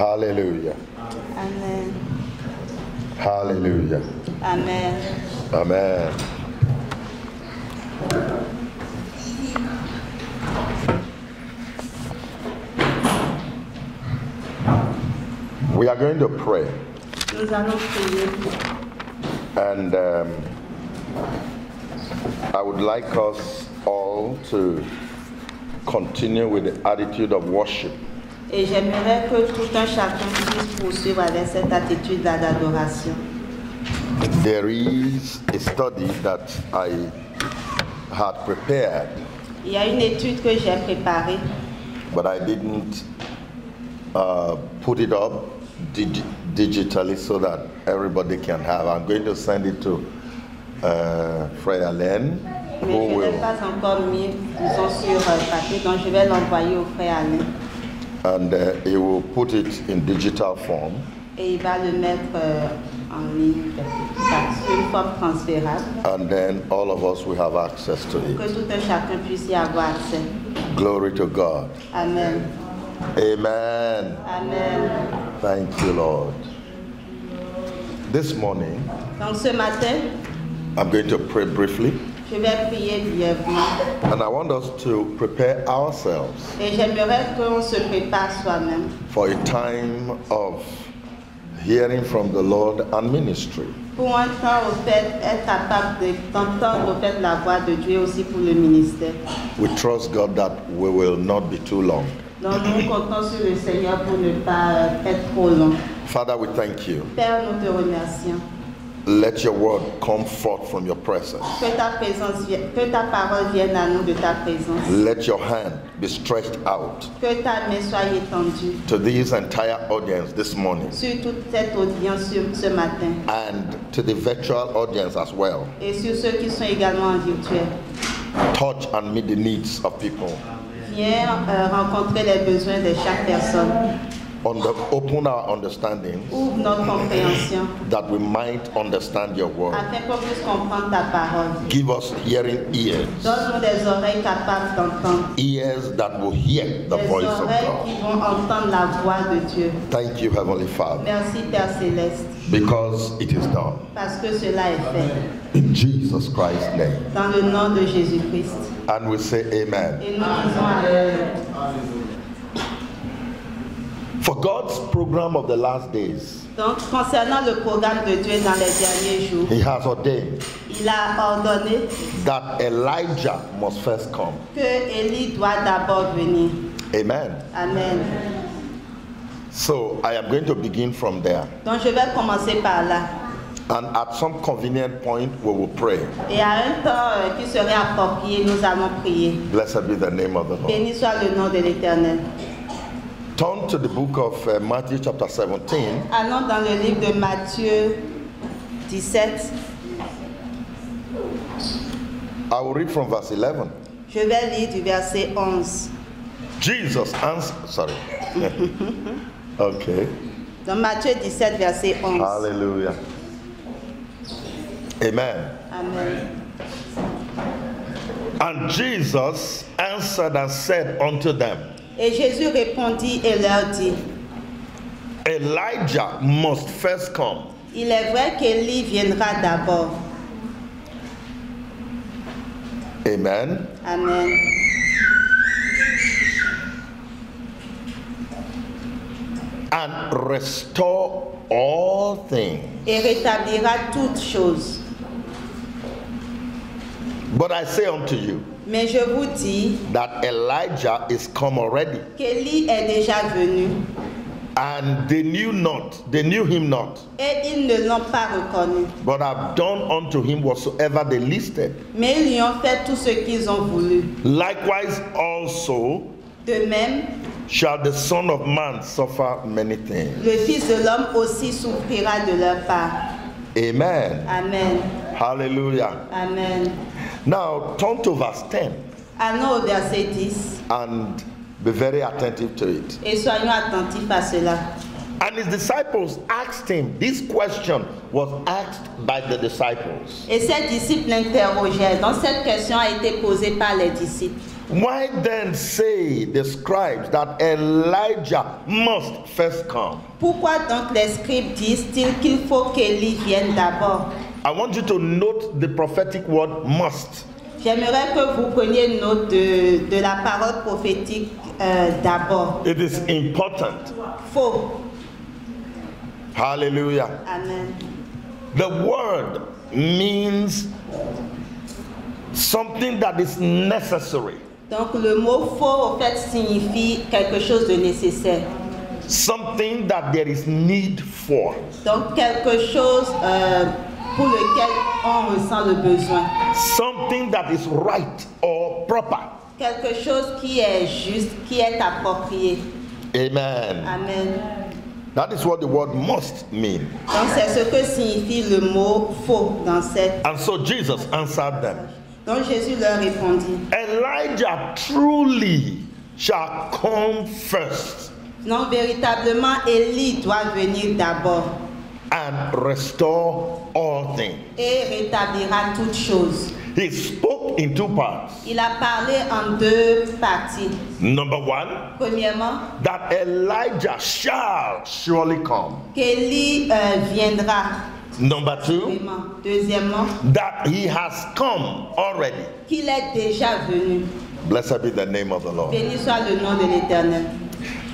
Hallelujah. Amen. Hallelujah. Amen. Amen. We are going to pray. Nous allons prier. And I would like us all to continue with the attitude of worship. Et j'aimerais que tout un chacun puisse poursuivre avec cette attitude d'adoration. There is a study that I had prepared, Il y a une étude que j'ai préparée, but I didn't put it up digitally so that everybody can have. I'm going to send it to Fred Allen, mais who je ne l'ai will, pas encore mis, disons, sur papier, donc je vais l'envoyer au frère Alain. and he will put it in digital form. Et il va le mettre en ligne, sur une forme transférable, And then all of us will have access to pour it. que tout un chacun puisse y avoir accès. Glory to God. Amen. Amen. Amen. Thank you, Lord. This morning, Donc ce matin, I'm going to pray briefly, je vais prier brièvement. and I want us to prepare ourselves Et j'aimerais qu'on se prépare soi-même for a time of hearing from the Lord and ministry. pour un temps au fait être capable d'entendre au fait la voix de Dieu aussi pour le ministère. We trust God that we will not be too long. Donc nous comptons sur le Seigneur pour ne pas être trop long. Father, we thank you. Père, nous te remercions. Let your word come forth from your presence. Que ta parole vienne à nous de ta présence. Let your hand be stretched out Que ta main soit étendue to this entire audience this morning, sur toute cette audience ce matin and to the virtual audience as well. et sur ceux qui sont également en virtuel. Touch and meet the needs of people. Viens rencontrer les besoins de chaque personne. Open our understanding Ouvre notre compréhension that we might understand your word. afin qu'on puisse comprendre ta parole. Give us hearing ears, Donne-nous des oreilles capables d'entendre. ears that will hear the Des voice of oreilles God. qui vont entendre la voix de Dieu. Thank you, Heavenly Father, Merci Père Céleste, because it is done. parce que cela est fait. In Jesus Christ's name. Dans le nom de Jésus-Christ. And we say amen. Et nous disons Amen. For God's program of the last days, Donc, concernant le programme de Dieu dans les derniers jours, He has ordained il a ordonné that Elijah must first come. que Élie doit d'abord venir. Amen. Amen. So I am going to begin from there. Donc, je vais commencer par là. And at some convenient point, we will pray. Et à un temps qui serait approprié, nous allons prier. Blessed be the name of the Lord. Béni soit le nom de l'Éternel. Turn to the book of Matthew chapter 17. Allons dans le livre de Matthieu 17. I will read from verse 11. Je vais lire du verset 11. Jesus answered, sorry. Okay. Dans Matthieu 17, verset 11. Hallelujah. Amen. Amen. And Jesus answered and said unto them, Et Jésus répondit et leur dit, Elijah must first come. il est vrai qu'Élie viendra d'abord. Amen. Amen. And restore all things. Et rétablira toutes choses. But I say unto you Mais je vous dis that Elijah is come already, qu'Élie est déjà venu and they knew him not, et ils ne l'ont pas reconnu. but have done unto him whatsoever they listed. Mais ils lui ont fait tout ce qu'ils ont voulu. Likewise also De même, shall the Son of Man suffer many things. le Fils de l'homme aussi souffrira de leur part. Amen. Amen. Hallelujah. Amen. Now turn to verse 10 Allons au verset 10 and be very attentive to it. et soyons attentifs à cela. And his disciples asked him, this question was asked by the disciples. Et ses disciples l'interrogèrent. Donc cette question a été posée par les disciples. Why then say the scribes that Elijah must first come? Pourquoi donc les scribes disent-ils qu'il faut qu'Élie vienne d'abord? I want you to note the prophetic word must. J'aimerais que vous preniez note de la parole prophétique d'abord. It is important. Faut. Hallelujah. Amen. The word means something that is necessary. Donc le mot faux, en fait, signifie quelque chose de nécessaire. Something that there is need for. Donc quelque chose pour lequel on ressent le besoin. Something that is right or proper. Quelque chose qui est juste, qui est approprié. Amen. Amen. That is what the word must mean. Donc c'est ce que signifie le mot faux dans cette. And so Jesus answered them. Donc Jésus leur répondit. Elijah truly shall come first. Non, véritablement, Élie doit venir d'abord. And restore all things. Et rétablira toutes choses. He spoke in two parts. Il a parlé en deux parties. Number one, Premièrement, that Elijah shall surely come. qu'Élie viendra. Number two, Deuxièmement, that he has come already. qu'il est déjà venu. Blessed be the name of the Lord. Béni soit le nom de l'Éternel.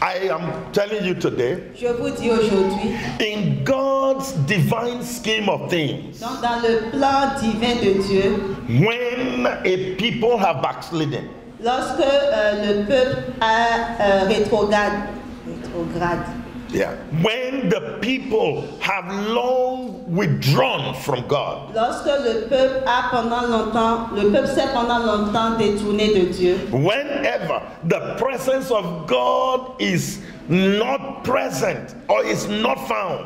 I am telling you today, Je vous dis aujourd'hui, in God's divine scheme of things, donc dans le plan divin de Dieu, when a people have backslidden, lorsque le peuple a rétrograde, yeah, when the people have long withdrawn from God, lorsque le peuple s'est pendant longtemps détourné de Dieu, whenever the presence of God is not present or is not found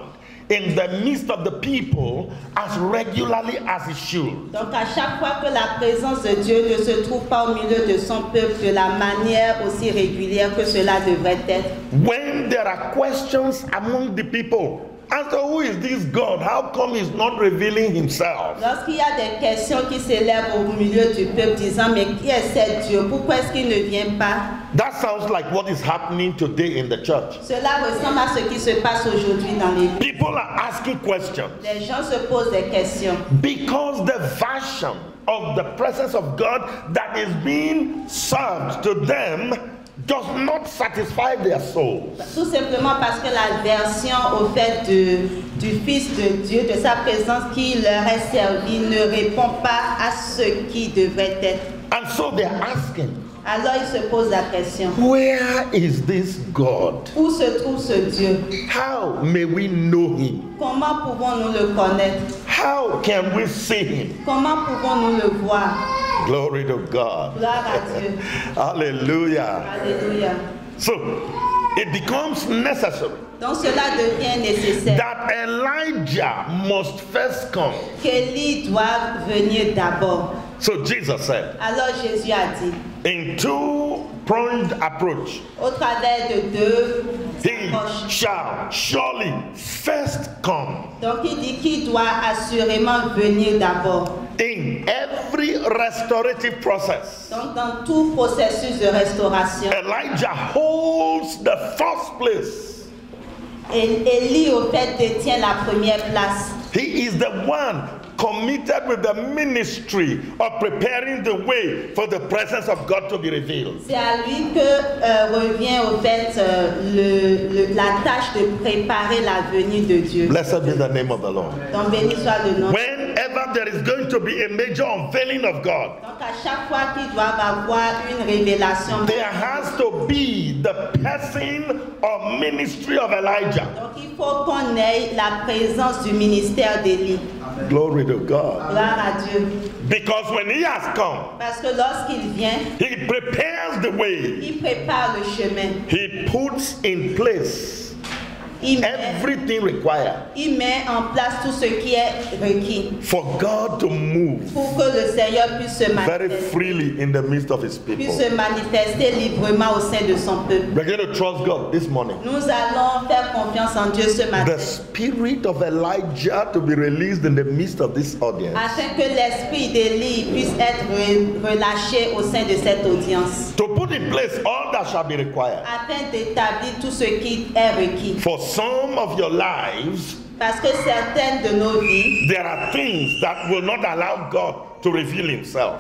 in the midst of the people as regularly as it should. donc à chaque fois que la présence de Dieu ne se trouve pas au milieu de son peuple de la manière aussi régulière que cela devrait être, When there are questions among the people, as to who is this God? How come he's not revealing himself? lorsqu'il y a des questions qui s'élèvent au milieu du peuple disant mais qui est ce Dieu? Pourquoi est-ce qu'il ne vient pas? That sounds like what is happening today in the church. Cela ressemble à ce qui se passe aujourd'hui dans l'église. People are asking questions Les gens se posent des questions because the version of the presence of God that is being served to them does not satisfy their souls. tout simplement parce que la version au fait du Fils de Dieu, de sa présence qui leur est servie, ne répond pas à ce qui devrait être. And so they're asking, Alors ils se posent la question, where is this God? où se trouve ce Dieu? How may we know him? Comment pouvons-nous le connaître? How can we see him? Comment pouvons-nous le voir? Glory to God. Gloire à Dieu. Hallelujah. Alléluia. So it becomes necessary Donc cela devient nécessaire that Elijah must first come. qu'Élie doive venir d'abord. So Jesus said, Alors Jésus a dit, in two-pronged approach, au travers de deux he approches. shall surely first come. Donc il dit qu'il doit assurément venir d'abord. In every restorative process, Donc dans tout processus de restauration, Elijah holds the first place. Élie au fait détient la première place. He is the one committed with the ministry of preparing the way for the presence of God to be revealed. C'est à lui que revient au fait la tâche de préparer la venue de Dieu. Blessed be the name of the Lord. Donc béni soit le nom. Whenever there is going to be a major unveiling of God, Donc à chaque fois qu'ils doivent avoir une révélation, there has to be the person or ministry of Elijah. donc il faut qu'on ait la présence du ministère d'Élie. Glory to God. Gloire à Dieu. Because when he has come, Parce que lorsqu'il vient, he prepares the way. il prépare le chemin. He puts in place everything required il met en place tout ce qui est requis for God to move pour que le Seigneur puisse se very manifester, freely in the midst of his people. puisse se manifester librement au sein de son peuple. We're going to trust God this morning. Nous allons faire confiance en Dieu ce matin, The spirit of Elijah to be released in the midst of this audience, afin que l'esprit d'Élie puisse être relâché au sein de cette audience, to put in place all that shall be required. afin d'établir tout ce qui est requis. For some of your lives, Parce que certaines de nos vies, there are things that will not allow God to reveal himself.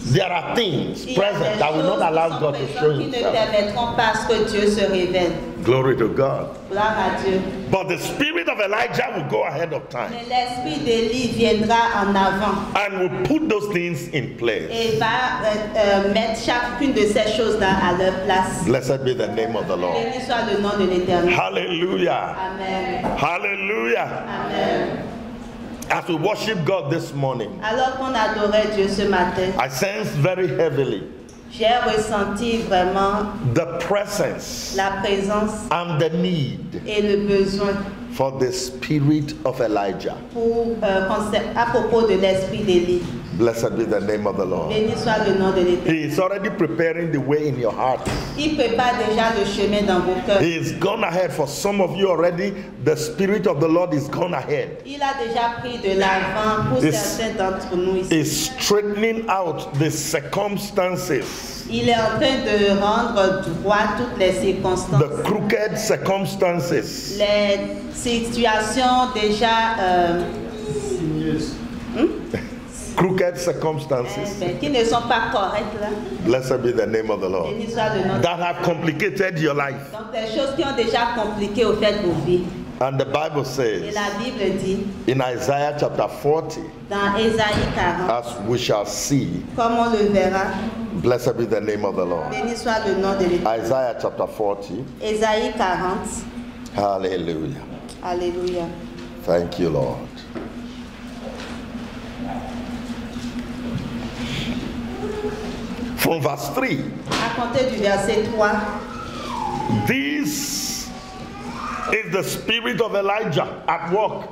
There are things il y a present des that will choses not allow qui sont God to show présentes qui ne himself. permettront pas à ce que Dieu se révèle. Glory to God. Gloire à Dieu. But the spirit of Elijah will go ahead of time Mais l'esprit d'Élie viendra en avant and will put those things in place. et va mettre chacune de ces choses à leur place. Blessed be the name of the Lord. Béni soit le nom de l'Éternel. Hallelujah. Amen. Hallelujah. Amen. As we worship God this morning, Alors qu'on adorait Dieu ce matin, I sense very heavily j'ai ressenti vraiment the presence la présence and the need et le besoin for the spirit of Elijah. à propos de l'esprit d'Élie. Blessed be the name of the Lord. Béni soit le nom de l'Éternel. He is already preparing the way in your heart. Il prépare déjà le chemin dans vos cœurs. He is gone ahead. For some of you already, the spirit of the Lord is gone ahead. Il a déjà pris de l'avant pour certains d'entre nous ici. Is straightening out the circumstances, Il est en train de rendre droit toutes les circonstances, the crooked circumstances, les situations déjà crooked circumstances. qui ne sont pas correctes là. Blessed be the name of the Lord. Béni soit le nom. That have complicated your life. Donc des choses qui ont déjà compliqué au fait vos vies. And the Bible Et says la Bible dit in Isaiah chapter 40, dans Ésaïe 40, as we shall see, comme on le verra, blessed be the name of the Lord. béni soit le nom de l'Éternel. Isaiah chapter 40. Ésaïe 40, Hallelujah. alléluia. Thank you, Lord. From verse 3, À compter du verset 3, this is the spirit of Elijah at work.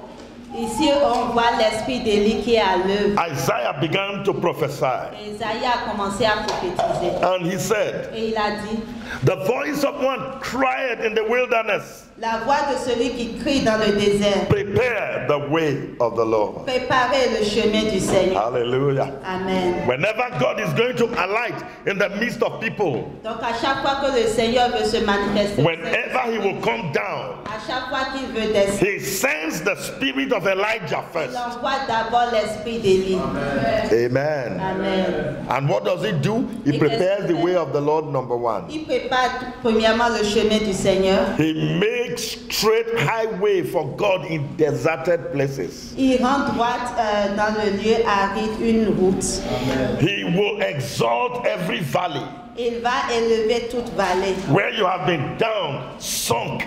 ici on voit l'esprit d'Élie qui est à l'œuvre. Isaiah began to prophesy, Ésaïe a commencé à prophétiser. and he said, Et il a dit, the voice of one cried in the wilderness, la voix de celui qui crie dans le désert, prepare the way of the Lord. préparez le chemin du Seigneur. Hallelujah. Amen. Whenever God is going to alight in the midst of people, Donc à chaque fois que le Seigneur veut se manifester, whenever he will come down, à chaque fois qu'il veut descendre, he sends the spirit of Elijah il first. envoie d'abord l'esprit d'Élie. Amen. Amen. And what does he do? He prepares the way of the Lord, number one. Il prépare premièrement le chemin du Seigneur. He makes straight highway for God in deserted places. Il rend droite dans le lieu aride une route. He will exalt every valley Il va élever toute vallée. where you have been down, sunk.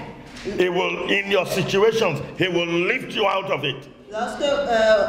He will, in your situations, he will lift you out of it. Lorsque,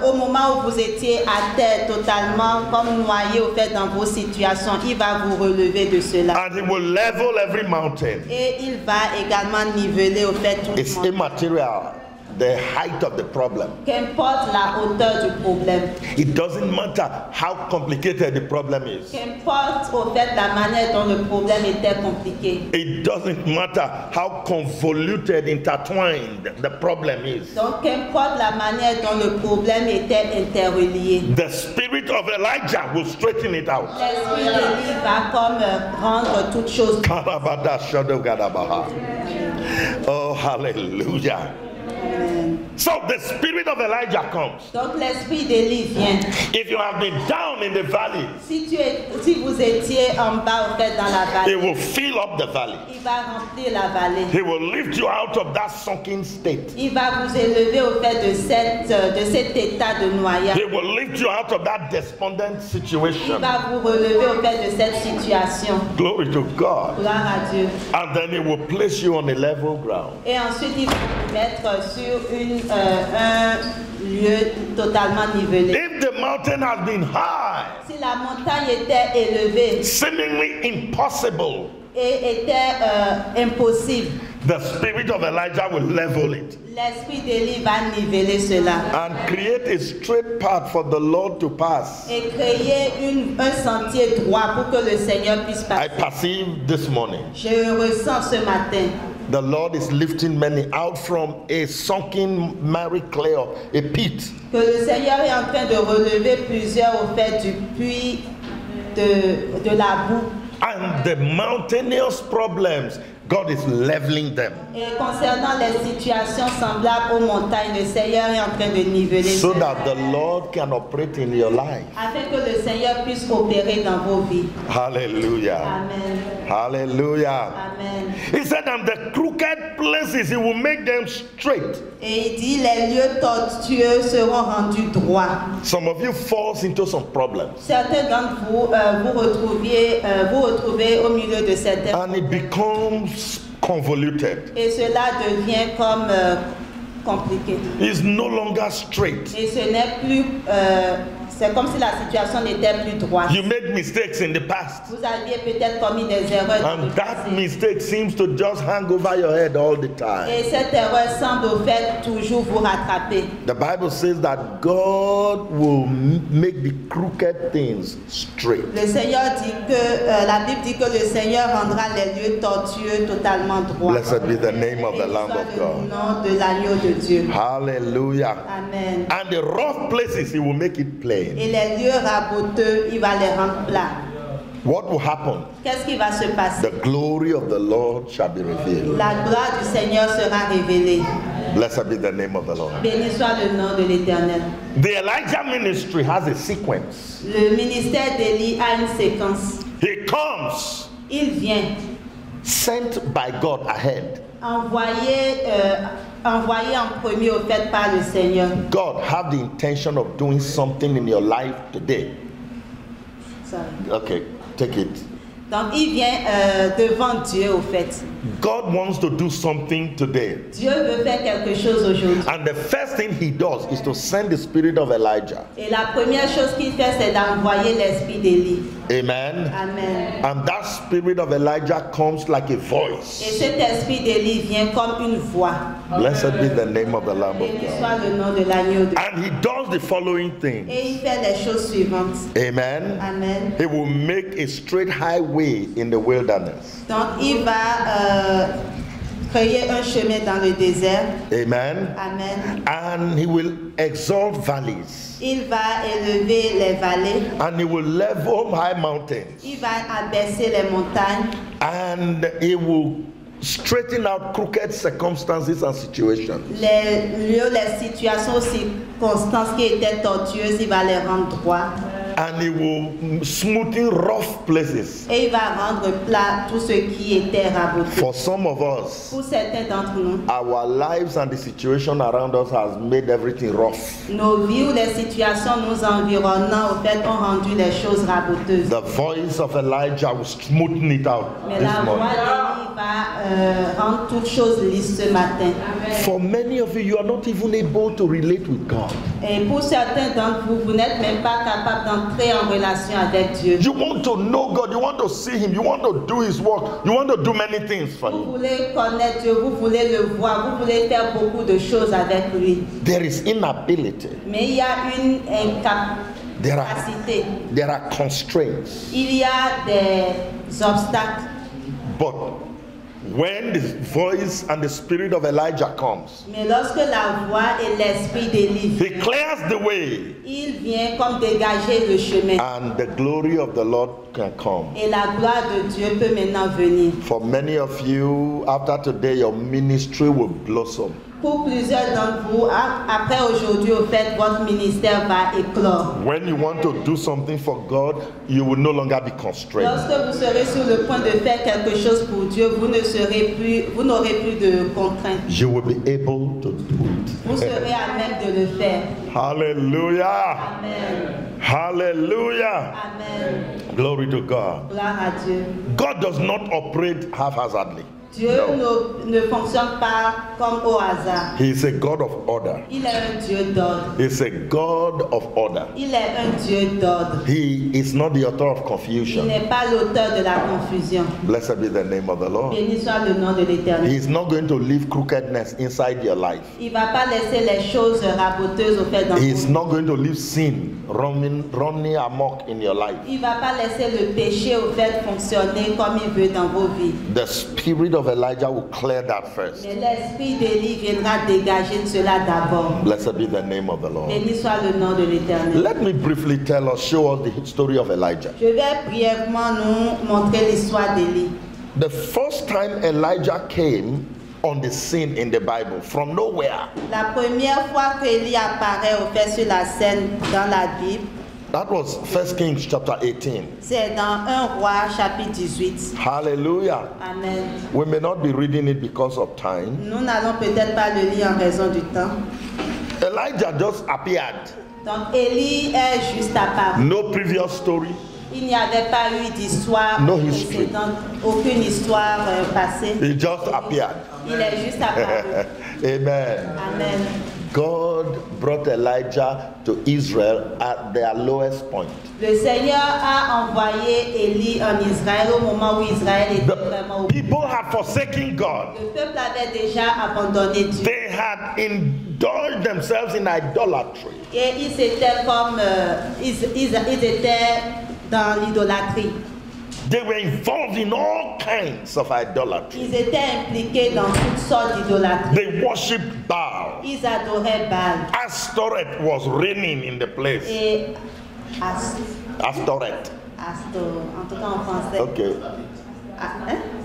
au moment où vous étiez à terre totalement comme noyé au fait dans vos situations, il va vous relever de cela. And he will level every mountain. Et il va également niveler au fait tout It's le monde. immaterial, the height of the problem. Qu'importe la hauteur du problème, It doesn't matter how complicated the problem is. qu'importe au fait la manière dont le problème était compliqué, It doesn't matter how convoluted, intertwined the problem is. donc qu'importe la manière dont le problème était interrelié, The spirit of Elijah will straighten it out. l'esprit d'Élie va comme rendre toute chose. Karabada Shadogadabaha. Oh, hallelujah. So the spirit of Elijah comes. Donc l'esprit d'Élie vient. If you have been down in the valley, Si vous étiez en bas au fait dans la it vallée, will fill up the valley. il va remplir la vallée. He will lift you out of that sunken state. Il va vous élever au fait de cet état de noyade. He will lift you out of that despondent Il situation. va vous relever au fait de cette situation. Glory to God. Gloire à Dieu. And then he will place you on a level ground. Et ensuite, il va vous mettre sur un lieu totalement nivelé. If the mountain has been high, Si la montagne était élevée seemingly impossible, et était impossible, The spirit of Elijah will level it L'esprit d'Élie va niveler cela and create a straight path for the Lord to pass. et créer un sentier droit pour que le Seigneur puisse I passer. perceive this morning Je ressens ce matin the Lord is lifting many out from a sunken miry clay, a pit, que le Seigneur est en train de relever plusieurs au fait du puits de la boue. and the mountainous problems, God is leveling them Et concernant les situations semblables aux montagnes, le Seigneur est en train de niveler so cela. that the Lord can operate in your life. Afin que le Seigneur puisse opérer dans vos vies. Hallelujah. Amen. Hallelujah. Amen. He said, and the crooked places, he will make them straight. Et il dit, les lieux tortueux seront rendus droits. Some of you falls into some problems Certains d'entre vous vous retrouvez au milieu de certains and it becomes convoluted. et cela devient comme compliqué. It's no longer straight. Et ce n'est plus, c'est comme si la situation n'était plus droite. You made mistakes in the past, Vous aviez peut-être commis des erreurs dans and le that passé. mistake seems to just hang over your head all the time. Et cette erreur semble au fait toujours vous rattraper. The Bible says that God will make the crooked things straight. Le Seigneur dit que, la Bible dit que le Seigneur rendra les lieux tortueux totalement droits. Blessed be the name of the Béni Lamb soit of le God. nom de l'agneau de Dieu. Hallelujah. Amen. And the rough places, he will make it plain. Et les lieux raboteux, il va les rendre plats. What will happen? Qu'est-ce qui va se passer? The glory of the Lord shall be revealed. La gloire du Seigneur sera révélée. Blessed be the name of the Lord. Béni soit le nom de l'Éternel. The Elijah ministry has a sequence. Le ministère d'Élie a une séquence. He comes Il vient sent by God ahead. envoyé en premier au fait par le Seigneur. God have the intention of doing something in your life today. Sorry. Okay, take it. Donc il vient devant Dieu au fait. God wants to do something today. Dieu veut faire quelque chose aujourd'hui. And the first thing he does is to send the spirit of Elijah. Et la première chose qu'il fait, c'est d'envoyer l'esprit d'Élie. Amen. Amen. And that spirit of Elijah comes like a Et voice. cet esprit d'Élie vient comme une voix. Blessed be the name of the Lamb of Béni God. soit le nom de l'agneau de Dieu. And he does the following thing. Et il fait les choses suivantes. Amen. Amen. He will make a straight highway in the wilderness. Donc il va créer un chemin dans le désert. Amen. Amen. And he will exalt valleys. Il va élever les vallées. And he will level high mountains. Il va abaisser les montagnes. And he will straighten out crooked circumstances and situations. Les lieux, les situations, circonstances qui étaient tortueuses, il va les rendre droits. And he will smoothen rough places. Et il va rendre plat tout ce qui était raboté. For some of us, Pour certains d'entre nous, our lives and the situation around us has made everything rough. nos vies ou les situations nous environnant, au fait, ont rendu les choses raboteuses. The voice of Elijah will smoothen it out Mais this la voix morning. d'Élie va rendre toutes choses lisses ce matin. For many of you, you are not even able to relate with God. Et pour certains d'entre vous, vous n'êtes même pas capable d'entrer en relation avec Dieu. You want to know God, you want to see Him, you want to do His work, you want to do many things for Vous Him. voulez connaître Dieu, vous voulez le voir, vous voulez faire beaucoup de choses avec lui. There is inability, Mais il y a une there incapacité. are constraints. Il y a des obstacles. But when the voice and the spirit of Elijah comes, Mais lorsque la voix et l'esprit d'Élie, He clears the way, il vient comme dégager le chemin. and the glory of the Lord can come. Et la gloire de Dieu peut maintenant venir. For many of you, after today, your ministry will blossom. Pour plusieurs d'entre vous, après aujourd'hui, au fait, votre ministère va éclore. When you want to do something for God, you will no longer be constrained. Lorsque vous serez sur le point de faire quelque chose pour Dieu, vous n'aurez plus de contraintes. You will be able to do Vous it. serez à même de le faire. Hallelujah. Amen. Hallelujah. Amen. Glory to God. Gloire à Dieu. God does not operate haphazardly. Dieu ne fonctionne pas comme au hasard. He is a God of order. Il est un Dieu d'ordre. He is a God of order. Il est un Dieu d'ordre. He is not the author of Il confusion. n'est pas l'auteur de la confusion. Blessed be the name of the Lord. Béni soit le nom de l'Éternel. He is not going to leave crookedness inside your life. Il ne va pas laisser les choses raboteuses au fait dans He vos is vies. not going to leave sin running amok in your life. Il ne va pas laisser le péché au fait fonctionner comme il veut dans vos vies. The spirit of Elijah will clear that first. Mais l'esprit d'Élie viendra dégager cela d'abord. Blessed be the name of the Lord. Béni soit le nom de l'Éternel. Let me briefly show us the story of Elijah. Je vais brièvement nous montrer l'histoire d'Élie. The first time Elijah came on the scene in the Bible, from nowhere, La première fois que Élie apparaît au fait sur la scène dans la Bible, that was 1 Kings chapter 18. c'est dans 1 Roi chapitre 18. Hallelujah. Amen. We may not be reading it because of time. Nous n'allons peut-être pas le lire en raison du temps. Elijah just appeared. Donc Élie est juste apparu. No previous story. Il n'y avait pas eu d'histoire No history. précédente, aucune histoire passée. He just appeared. Il est juste apparu. Amen. Amen. God brought Elijah to Israel at their lowest point. Le Seigneur a envoyé Élie en Israël au moment où Israël était vraiment au The people had forsaken God. Le peuple avait déjà abandonné Dieu. They had indulged themselves in idolatry. Et ils étaient comme ils étaient dans l'idolâtrie. They were involved in all kinds of idolatry. Ils étaient impliqués dans toutes sortes d'idolâtries. They worshipped Baal. Ils adoraient Baal. Astoret was reigning in the place. Et Astoret. En tout cas en français. Okay.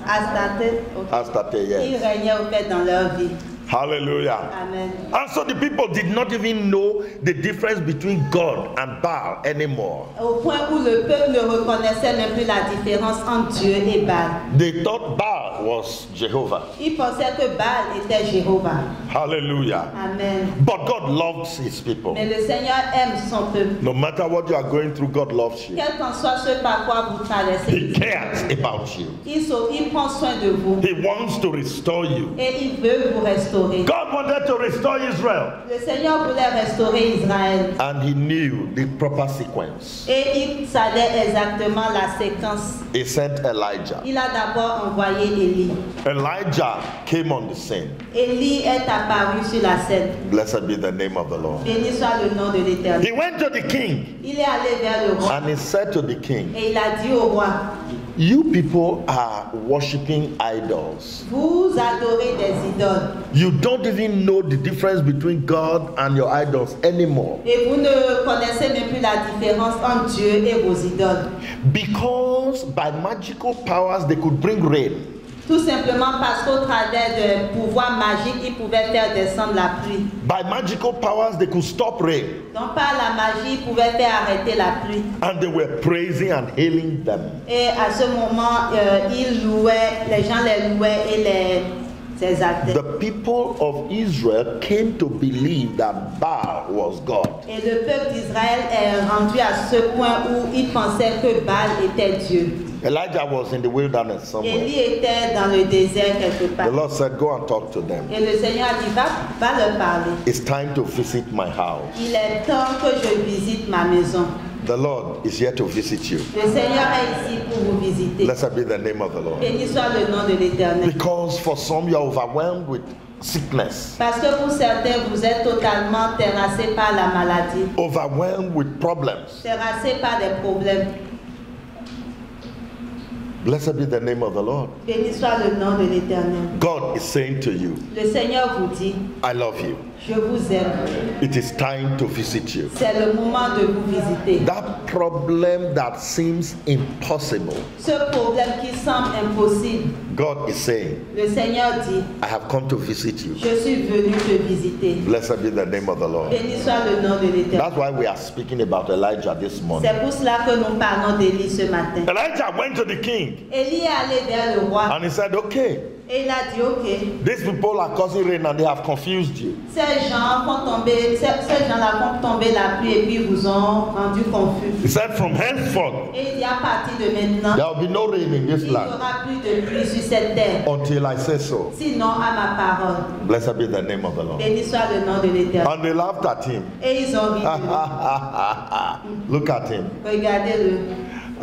Astarte. Ok. Astarte, Ils yes. régnaient au fait dans leur vie. Hallelujah. Amen. And so the people did not even know the difference between God and Baal anymore. Au point où le peuple ne reconnaissait même plus la différence entre Dieu et Baal. They thought Baal was Jehovah. Ils pensaient que Baal était Jéhovah. Hallelujah. Amen. But God loves his people. Mais le Seigneur aime son peuple. No matter what you are going through, God loves you. Quel qu'en soit ce par quoi vous traversez, He cares about you. il prend soin de vous. He wants to restore you. Et il veut vous restaurer. God wanted to restore Israel. Le Seigneur voulait restaurer Israël. And he knew the proper sequence. Et il savait exactement la séquence. He sent Elijah. Il a d'abord envoyé Élie. Elijah came on the scene. Élie est apparu sur la scène. Blessed be the name of the Lord. Béni soit le nom de l'Éternel. He went to the king Il est allé vers le roi and he said to the king, et il a dit au roi, you people are worshiping idols. vous adorez des idoles You don't even know the difference between God and your idols anymore. et vous ne connaissez même plus la différence entre Dieu et vos idoles. Because by magical powers they could bring rain. Tout simplement parce qu'au travers de pouvoirs magiques, ils pouvaient faire descendre la pluie. By magical powers they could stop rain. Donc par la magie, ils pouvaient faire arrêter la pluie. And they were praising and hailing them. Et à ce moment, ils louaient, les gens les louaient et les exaltaient. The people of Israel came to believe that Baal was God. Et le peuple d'Israël est rendu à ce point où il pensait que Baal était Dieu. Elijah was in the wilderness somewhere. Élie était dans le désert quelque part. The Lord said, go and talk to them. Et le Seigneur a dit, va leur parler. It's time to visit my house. Il est temps que je visite ma maison. The Lord is here to visit you. Le Seigneur est ici pour vous visiter. Blessed be the name of the Lord. Béni soit le nom de l'Éternel. Because for some you are overwhelmed with sickness, Parce que pour certains, vous êtes totalement terrassés par la maladie, overwhelmed with problems. terrassés par des problèmes. Blessed be the name of the Lord. Béni soit le nom de l'Éternel. God is saying to you, Le Seigneur vous dit, I love you. je vous aime. It is time to visit you. C'est le moment de vous visiter. That problem that seems impossible, Ce problème qui semble impossible, God is saying, le Seigneur dit, I have come to visit you. je suis venu te visiter. Blessed be the name of the Lord. Béni soit le nom de l'Éternel. That's why we are speaking about Elijah this morning. C'est pour cela que nous parlons d'Élie ce matin. Elijah went to the king Élie est allé vers le roi and he said, okay, Et il a dit, ok, These people are causing rain and they have confused you. ces gens-là font tomber la pluie et puis vous ont rendu confus. He said, from henceforth, Et il dit, à partir de maintenant, there will be no rain in this il n'y land aura plus de pluie sur cette terre. until I say so. Sinon, à ma parole. Blessed be the name of the Lord. Béni soit le nom de l'Éternel. And they laughed at him. Et ils ont ri de lui. Look at him. Regardez-le.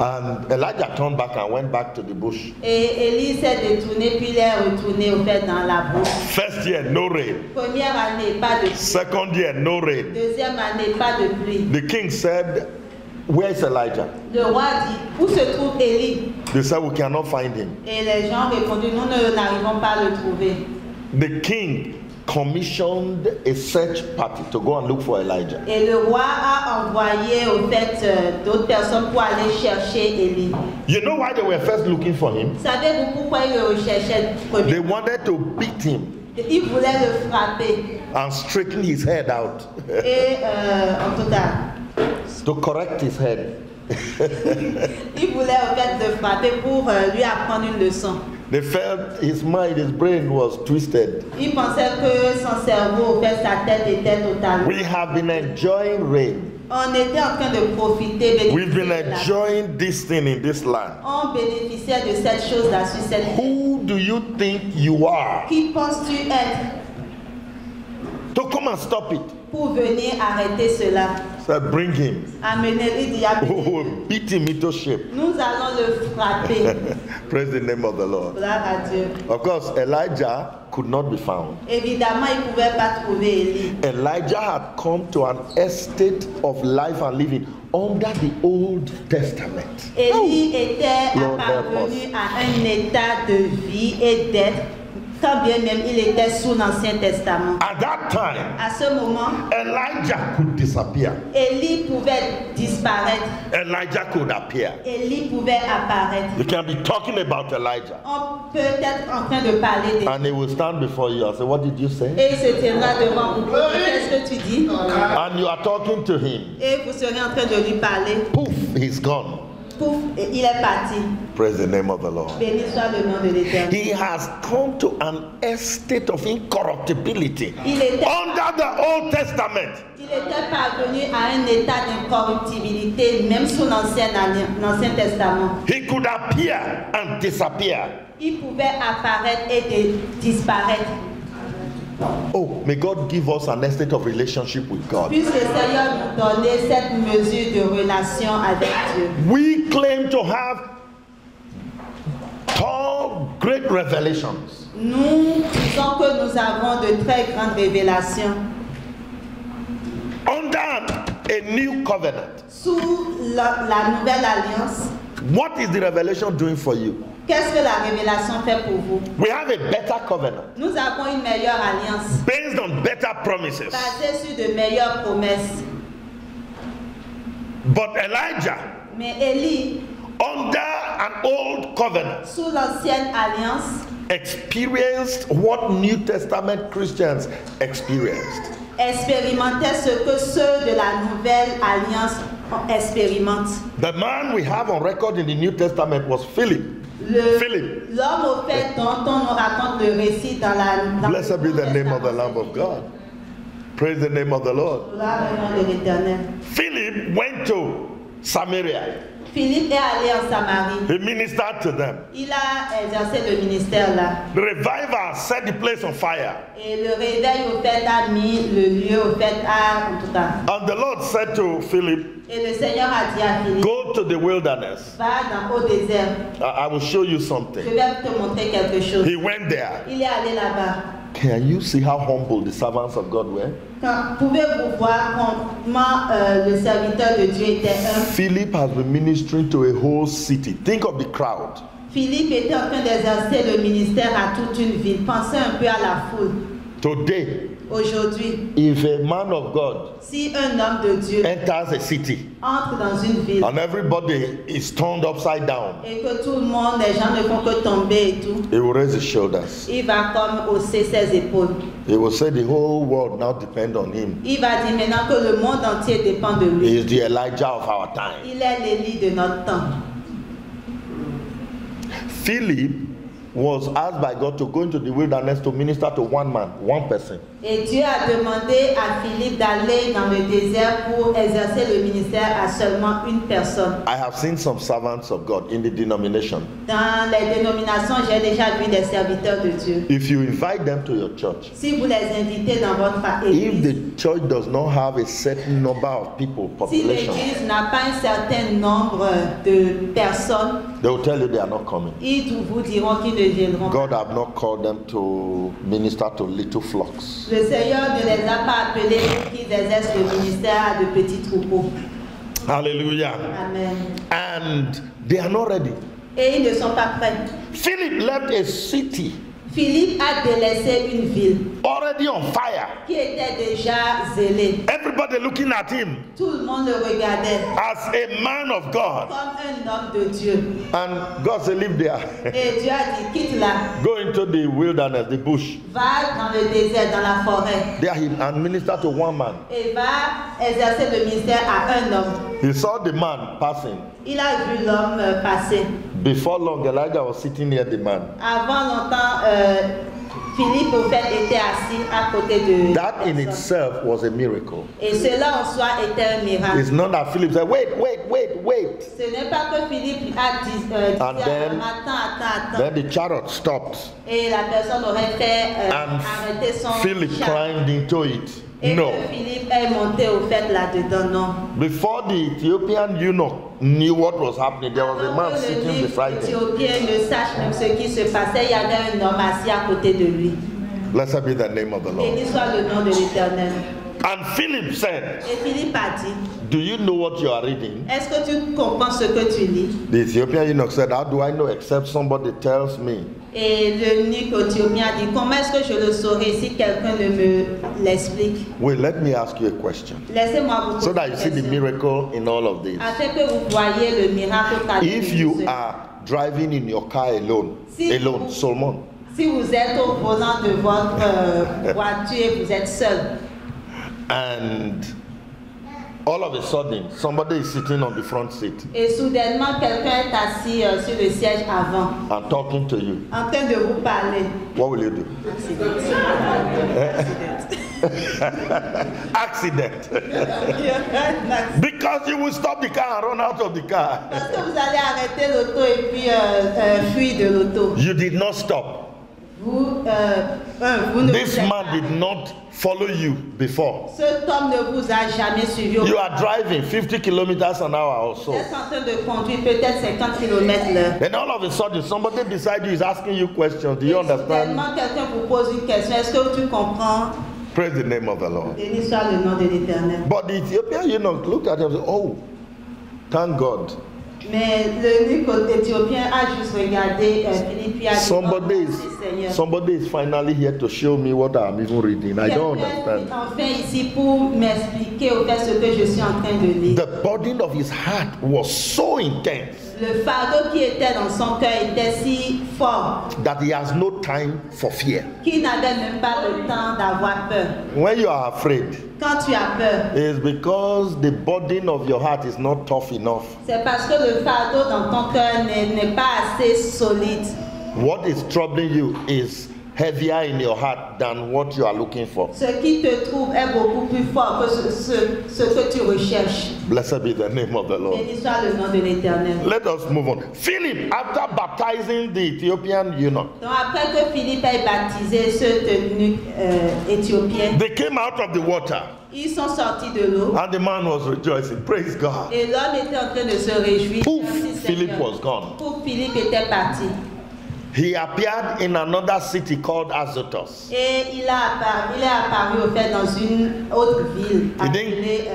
And Elijah turned back and went back to the bush. Et Élie s'est détourné, puis il est retourné au fait dans la brousse. First year, no rain. Première année, pas de pluie. Second year, no rain. Deuxième année, pas de pluie. The king said, where is Elijah? Le roi dit, où se trouve Élie? They said, we cannot find him. Et les gens ont répondu, nous n'arrivons pas à le trouver. The king commissioned a search party to go and look for Elijah. Et le roi a envoyé au fait d'autres personnes pour aller chercher Élie. You know why they were first looking for him? Savez-vous pourquoi ils le recherchaient They premier? wanted to beat him Ils voulaient le frapper. and straighten his head out, Et en tout cas, to correct his head. ils voulaient en fait le frapper pour lui apprendre une leçon. They felt his mind, his brain was twisted. Ils pensaient que son cerveau, en fait, sa tête était totalement. We have been enjoying rain. On était en train de profiter, We've been bénéficier de la- enjoying this thing in this land. On bénéficiait de cette chose-là sur cette terre. Who do you think you are Qui penses-tu être to come and stop it? pour venir arrêter cela? So bring him. Amenez-le, dit, amenez-le. Beat him into shape. Nous allons le frapper. Praise the name of the Lord. Gloire à Dieu. Of course, Elijah could not be found. Évidemment, il ne pouvait pas trouver Élie. Elijah had come to an estate of life and living under the Old Testament. Élie était Lord, help parvenu à un état de vie et d'être, quand bien même il était sous l'Ancien Testament. At that time, À ce moment, Elijah could disappear. Élie pouvait disparaître. Elijah could appear. Élie pouvait apparaître. You can be talking about Elijah, On peut être en train de parler de and he will stand before you and say, what did you say? et il se tiendra devant vous. Qu'est-ce que tu dis? And you are talking to him. Et vous serez en train de lui parler. Poof, he's gone. Pouf, et il est parti. Praise the name of the Lord. Béni soit le nom de l'Éternel. He has come to an estate of incorruptibility Il était, under the Old Testament. il était parvenu à un état d'incorruptibilité, même sous l'Ancien Testament. He could appear and disappear. Il pouvait apparaître et disparaître. Oh, may God give us an estate of relationship with God. Puisque le Seigneur nous donnait cette mesure de relation avec Dieu. We claim to have tall, great revelations. Nous disons que nous avons de très grandes révélations. Under a new covenant. Sous la nouvelle alliance, What is the revelation doing for you? qu'est-ce que la révélation fait pour vous? We have a better covenant Nous avons une meilleure alliance based on better promises. basée sur de meilleures promesses. But Elijah, Mais Élie, under an old covenant, sous l'ancienne alliance, experienced what New Testament Christians experienced. expérimentait ce que ceux de la nouvelle alliance expérimentent. The man we have on record in the New Testament was Philip. Philip. L'homme au fait dont on nous raconte le récit dans Blessed be the name of the Lamb of God. Praise the name of the Lord. Gloire au nom de l'Éternel. Philip went to Samaria. Philippe est allé en Samarie. He ministered to them. Il a exercé le ministère là. The revival set the place on fire. Et le réveil au fait a mis le lieu au fait en tout cas. And the Lord said to Philip, Et le Seigneur a dit à Philippe, go to the wilderness. va au désert. I will show you Je something. vais te montrer quelque chose. He went there. Il est allé là-bas. Can you see how humble the servants of God were? Pouvez-vous voir comment le serviteur de Dieu était humble? Philip has been ministering to a whole city. Think of the crowd. Philippe était en train d'exercer le ministère à toute une ville. Pensez un peu à la foule. Today, Aujourd'hui, if a man of God si un homme de Dieu enters a city entre dans une ville and everybody is turned upside down, et que tout le monde, les gens ne font que tomber et tout, he will raise his shoulders. il va comme hausser ses épaules. He will say the whole world now depends on him. Il va dire maintenant que le monde entier dépend de lui. He is the Elijah of our time. Il est l'Élie de notre temps. Philip was asked by God to go into the wilderness to minister to one man, one person. Et Dieu a demandé à Philippe d'aller dans le désert pour exercer le ministère à seulement une personne. I have seen some servants of God in the denomination. Dans les dénominations, j'ai déjà vu des serviteurs de Dieu. If you invite them to your church, Si vous les invitez dans votre if église, the church does not have a certain number of people, si population, l'église n'a pas un certain nombre de personnes, they will tell you they are not coming. ils vous diront qu'ils ne viendront pas. God have not called them to minister to little flocks. Le Seigneur ne les a pas appelés pour qu'ils exercent le ministère à de petits troupeaux. Hallelujah. Amen. And they are not ready. Et ils ne sont pas prêts. Philip left a city Philippe a délaissé une ville already on fire. qui était déjà zélée. Everybody looking at him Tout le monde le regardait as a man of God. comme un homme de Dieu. And God said, live there. Et Dieu a dit, quitte-la, Go into the wilderness, the bush. va dans le désert, dans la forêt, There he and minister to one man. et va exercer le ministère à un homme. He saw the man passing. Il a vu l'homme passer. Before long, Elijah was sitting near the man. Avant longtemps, Philippe, au fait, était assis à côté de That la in personne. itself was a miracle. Et cela en soi était un miracle. It's not that Philip said, wait. Ce n'est pas que Philippe a dit, And then- attends. Then the chariot stopped. Et la personne aurait fait And arrêter son Philip char. climbed into it. Et No. que Philippe est monté au fait là-dedans, non. Before the Ethiopian eunuch knew what was happening, there was a Avant man que sitting le beside him. Éthiopien ne sache même ce qui se passait, il y avait un homme assis à côté de lui. Blessed be the name of the Lord. Béni soit le nom de l'Éternel. And Philip said, Et Philippe a dit, do you know what you are reading? est-ce que tu comprends ce que tu lis? The Ethiopian eunuch said, how do I know except somebody tells me? Et l'eunuque éthiopien a dit, comment est-ce que je le saurais si quelqu'un ne me l'explique? Wait, let me ask you a question. Laissez-moi vous poser So that une you see the question. miracle in all of this. Afin que vous voyez le miracle au travers If de you tout cela. are driving in your car alone, Solomon, Si vous êtes au volant de votre voiture, vous êtes seul. and all of a sudden somebody is sitting on the front seat Et soudainement, quelqu'un est assis sur le siège avant, and talking to you, en train de vous parler. what will you do? Accident. Because you will stop the car and run out of the car. Parce que vous allez arrêter l'auto et puis fuir de l'auto. You did not stop. Vous ne This vous êtes man pas- did not follow you before. Cet homme ne vous a jamais suivi. You are driving 50 kilometers an hour or Vous so. êtes en train de conduire peut-être 50 km/h. Then all of a sudden somebody beside you is asking you questions. Do you understand? Soudainement, quelqu'un vous pose une question. Est-ce que tu comprends? Praise the name of the Lord. Béni soit le nom de l'Éternel. But the Ethiopian eunuch looked at him and said, oh, thank God. Mais l'eunuque éthiopien a juste regardé Philippe et a dit, Somebody oh, merci, Seigneur. somebody is finally here to show me what I'm even reading. I don't Quelqu'un est understand. enfin ici pour m'expliquer au fait ce que je suis en train de lire. The burden of his heart was so intense Le fardeau qui était dans son cœur était si fort that he has no time for fear. qu'il n'avait même pas le temps d'avoir peur. When you are afraid, Quand tu as peur, it's because the burden of your heart is not tough enough. c'est parce que le fardeau dans ton cœur n'est pas assez solide. What is troubling you is heavier in your heart than what you are looking for. Ce qui te trouble est beaucoup plus fort que ce que tu recherches. Blessed be the name of the Lord. Béni soit le nom de l'Éternel. Let us move on. Philip, after baptizing the Ethiopian eunuch, Donc après que Philippe ait baptisé ce eunuque éthiopien, they came out of the water ils sont sortis de l'eau and the man was rejoicing. Praise God. et l'homme était en train de se réjouir. Pouf, Merci, Philip Seigneur. was gone. Pouf, Philippe était parti. He appeared in another city called Azotus. Et il est apparu au fait dans une autre ville appelée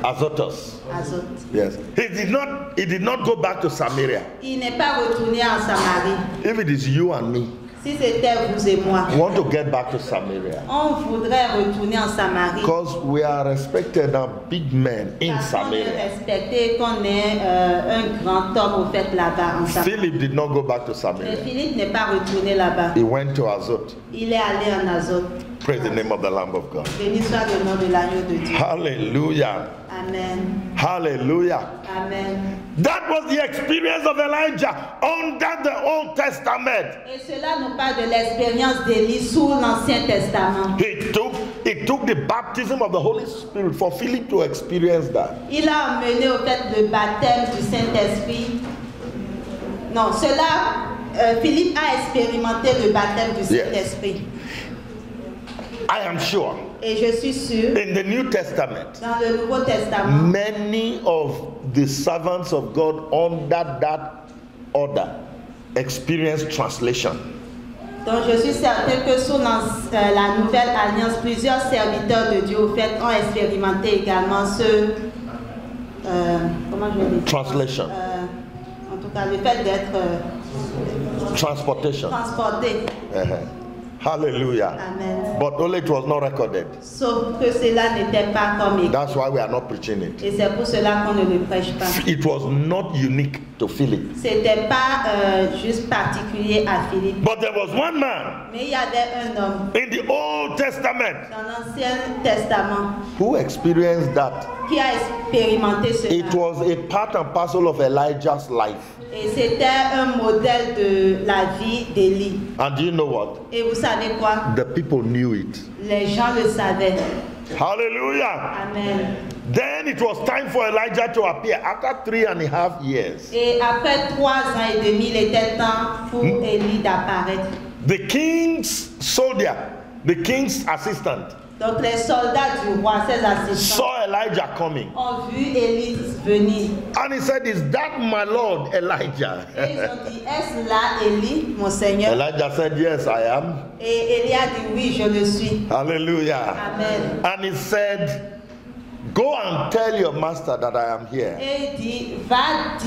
Azotus. Azot. Yes. He did not go back to Samaria. Il n'est pas retourné en Samarie. If it is you and me, Si c'était vous et moi, we want to get back to Samaria. on voudrait retourner en Samarie. Because we are respected as big men in Parce qu'on est Samaria. respecté, qu'on est un grand homme au fait là-bas en Samarie. Philip did not go back to Mais Samaria. Philippe n'est pas retourné là-bas. He went to Azot. Il est allé en Azot. Praise the name of the Lamb of God. Béni soit le nom de l'agneau de Dieu. Hallelujah. Amen. Amen. Hallelujah. Amen. That was the experience of Elijah under the Old Testament. Et cela nous parle de l'expérience d'Élie sous l'Ancien Testament. It took the baptism of the Holy Spirit for Philip to experience that. Il a emmené au fait le baptême du Saint-Esprit. Non, Philippe a expérimenté le baptême du Saint-Esprit. I am sure. Et je suis sûr. In the New Testament, dans le Nouveau Testament, many of the servants of God under that order experienced translation. Donc je suis certain que sous la Nouvelle Alliance, plusieurs serviteurs de Dieu au fait ont expérimenté également comment je vais dire? Translation. En tout cas, le fait d'être transportation. Transporté. Hallelujah. Amen. But only it was not recorded. Sauf que cela n'était pas comme écrit. That's why we are not preaching it. Et c'est pour cela qu'on ne le prêche pas. It was not unique to Philip. C'était pas juste particulier à Philippe. But there was one man. Mais il y avait un homme. In the Old Testament. Dans l'Ancien Testament. Who experienced that? Qui a expérimenté cela. It was a part and parcel of Elijah's life. Et c'était un modèle de la vie d'Élie. And do you know what? Et vous savez quoi? The people knew it. Les gens le savaient. Hallelujah. Amen. Then it was time for Elijah to appear after 3.5 years. Et après 3 ans et demi, il était temps pour Élie d'apparaître. The king's soldier, the king's assistant, donc les soldats du roi, ses assistants, saw Elijah coming. Ont vu Élie venir. And he said, "Is that my Lord Elijah?" Et ils ont dit, est-ce là Élie, mon Seigneur? Elijah said, "Yes, I am." Et Élie a dit, oui, je le suis. Hallelujah. Amen. And he said, "Go and tell your master that I am here." Et il dit, allez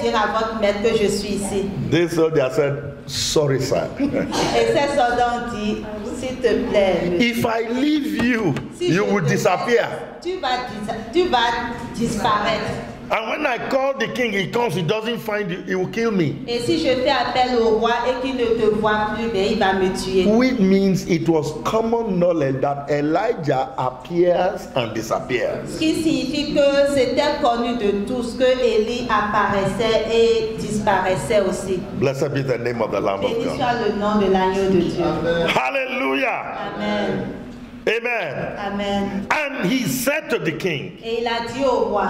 dire à votre maître que je suis ici. This soldier said, "Sorry, sir." Et ces soldats ont dit, s'il te plaît, monsieur, if I leave you, si you will disappear. Tu vas disparaître. And when I call the king, he comes, he doesn't find you, he will kill me. Et si je fais appel au roi et qu'il ne te voit plus, ben il va me tuer. Which means it was common knowledge that Elijah appears and disappears. Ce qui signifie que c'était connu de tous que Élie apparaissait et disparaissait aussi. Blessed be the name of the Lamb of Béni God. soit le nom de l'agneau de Dieu. Hallelujah. Amen. Amen. Amen. And he said to the king, Et il a dit au roi,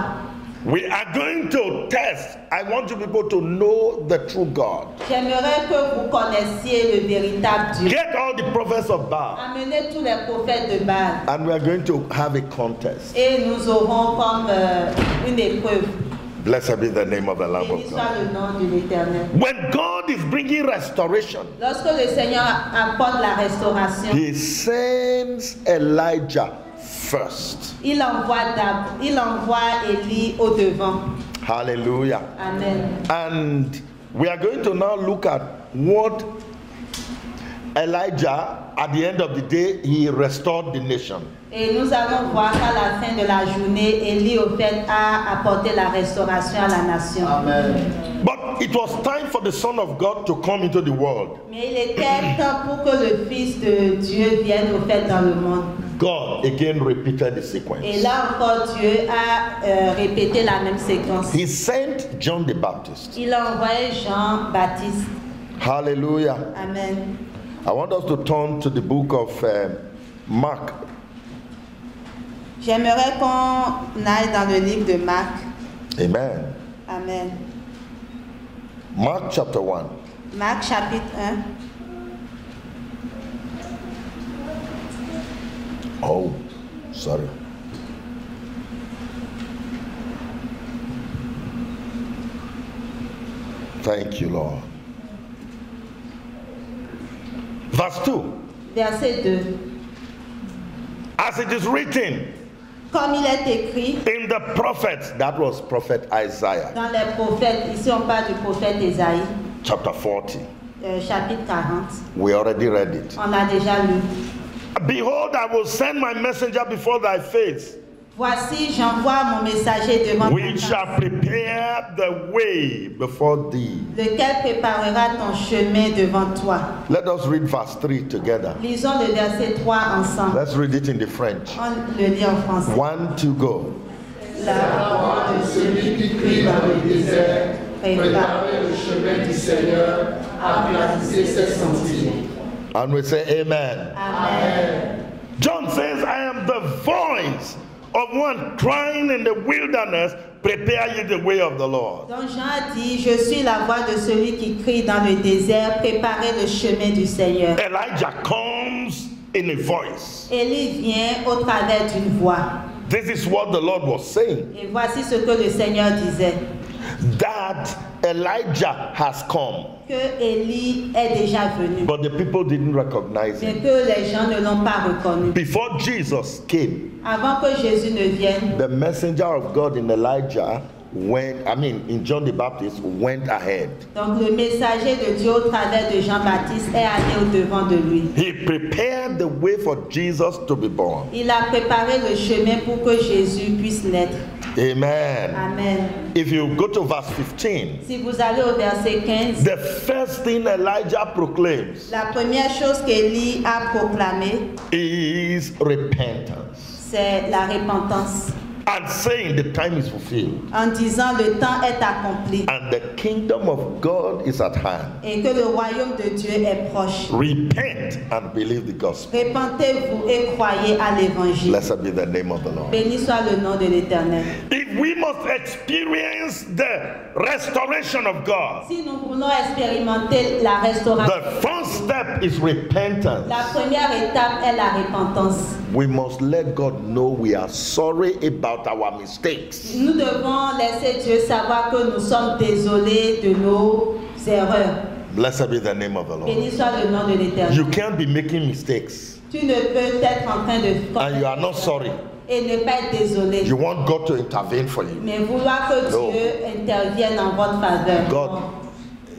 we are going to test. I want you people to know the true God. j'aimerais que vous connaissiez le véritable Dieu. Get all the prophets of Baal. Amenez tous les prophètes de Baal. And we are going to have a contest. Et nous aurons comme une épreuve. Blessed be the name of the Lamb Béni of soit God. le nom de l'Éternel. When God is bringing restoration, Lorsque le Seigneur apporte la restauration, he sends Elijah first. il envoie Élie au devant. Hallelujah. Amen. And we are going to now look at what Elijah, at the end of the day, he restored the nation. Et nous allons voir qu'à la fin de la journée, Élie au fait a apporté la restauration à la nation. Amen. But it was time for the Son of God to come into the world. Mais il était temps pour que le Fils de Dieu vienne au fait dans le monde. God again repeated the sequence. Et là encore, Dieu a répété la même séquence. He sent John the Baptist. Il a envoyé Jean-Baptiste. Hallelujah. Amen. I want us to turn to the book of Mark. J'aimerais qu'on aille dans le livre de Marc. Amen. Amen. Mark chapter 1. Marc chapitre 1. Oh, sorry. Thank you, Lord. Verse 2. Verset 2. As it is written Comme il est écrit in the prophets, that was prophet Isaiah, dans les prophètes, ici on parle du prophète Ésaïe, chapter 40. chapitre 40. We already read it. On l'a déjà lu. Behold, I will send my messenger before thy face. Voici, j'envoie mon messager devant ta which face, shall prepare the way before thee. lequel préparera ton chemin devant toi. Let us read verse 3 together. Lisons le verset 3 ensemble. Let's read it in the French. On le lit en français. 1, 2, go. La voix de celui qui crie dans le désert, préparez le chemin du Seigneur, aplatissez ses sentiers. And we say amen. Amen. John says, I am the voice of one crying in the wilderness, prepare ye the way of the Lord. Donc Jean dit, je suis la voix de celui qui crie dans le désert, préparez le chemin du Seigneur. Elijah comes in a voice. Élie vient au travers d'une voix. This is what the Lord was saying, Et voici ce que le Seigneur disait, that Elijah has come, que Élie est déjà venu, but the people didn't recognize mais him. que les gens ne l'ont pas reconnu. Before Jesus came, Avant que Jésus ne vienne, the messenger of God in Elijah in John the Baptist went ahead. donc le messager de Dieu au travers de Jean-Baptiste est allé au devant de lui. He prepared the way for Jesus to be born. Il a préparé le chemin pour que Jésus puisse naître. Amen. Amen. If you go to verse 15, Si vous allez au verset 15, the first thing Elijah proclaims la première chose qu'Élie a proclamée, is repentance, c'est la repentance, and saying the time is fulfilled en disant le temps est accompli and the kingdom of God is at hand. et que le royaume de Dieu est proche. Repent and believe the gospel. Repentez-vous et croyez à l'évangile. Blessed be the name of the Lord. Béni soit le nom de l'Éternel. If we must experience the restoration of God, Si nous voulons expérimenter la restauration, the first step is repentance. la première étape est la repentance. We must let God know we are sorry about our mistakes. Nous devons laisser Dieu savoir que nous sommes désolés de nos erreurs. Blessed be the name of the Lord. Béni soit le nom de l'Éternel. You can't be making mistakes Tu ne peux être en train de and you are not sorry. et ne pas être désolé, You want God to intervene for you. mais vouloir que No. Dieu intervienne en votre faveur. God Non.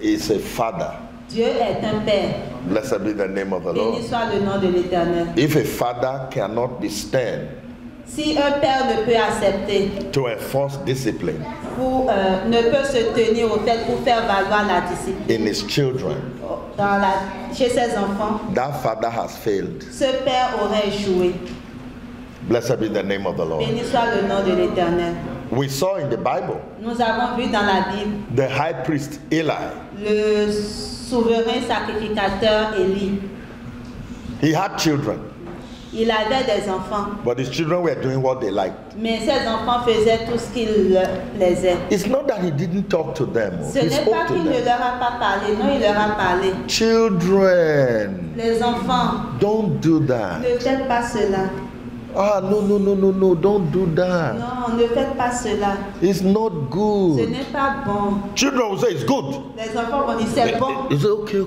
is a father. Dieu est un père. Blessed be the name of the Béni Lord. soit le nom de l'Éternel. If a father cannot be stern Si un père ne peut accepter to enforce discipline ne peut se tenir au fait pour faire valoir la discipline in his children, chez ses enfants, that father has failed. ce père aurait échoué. Blessed be the name of the Lord. Béni soit le nom de l'Éternel. We saw in the Bible Nous avons vu dans la Bible the high priest Eli. le souverain sacrificateur Élie. He had children, Il avait des enfants, but his children were doing what they liked. mais ses enfants faisaient tout ce qu'il plaisait. It's not that he didn't talk to them. Ce He n'est spoke pas to qu'il ne them. leur a pas parlé, non, il leur a parlé. Children, Les enfants, don't do that. ne faites pas cela. Ah, no, don't do that. Non, ne faites pas cela. It's not Ce good. n'est pas bon. Children will say it's good. Les enfants vont dire c'est bon. Is it okay?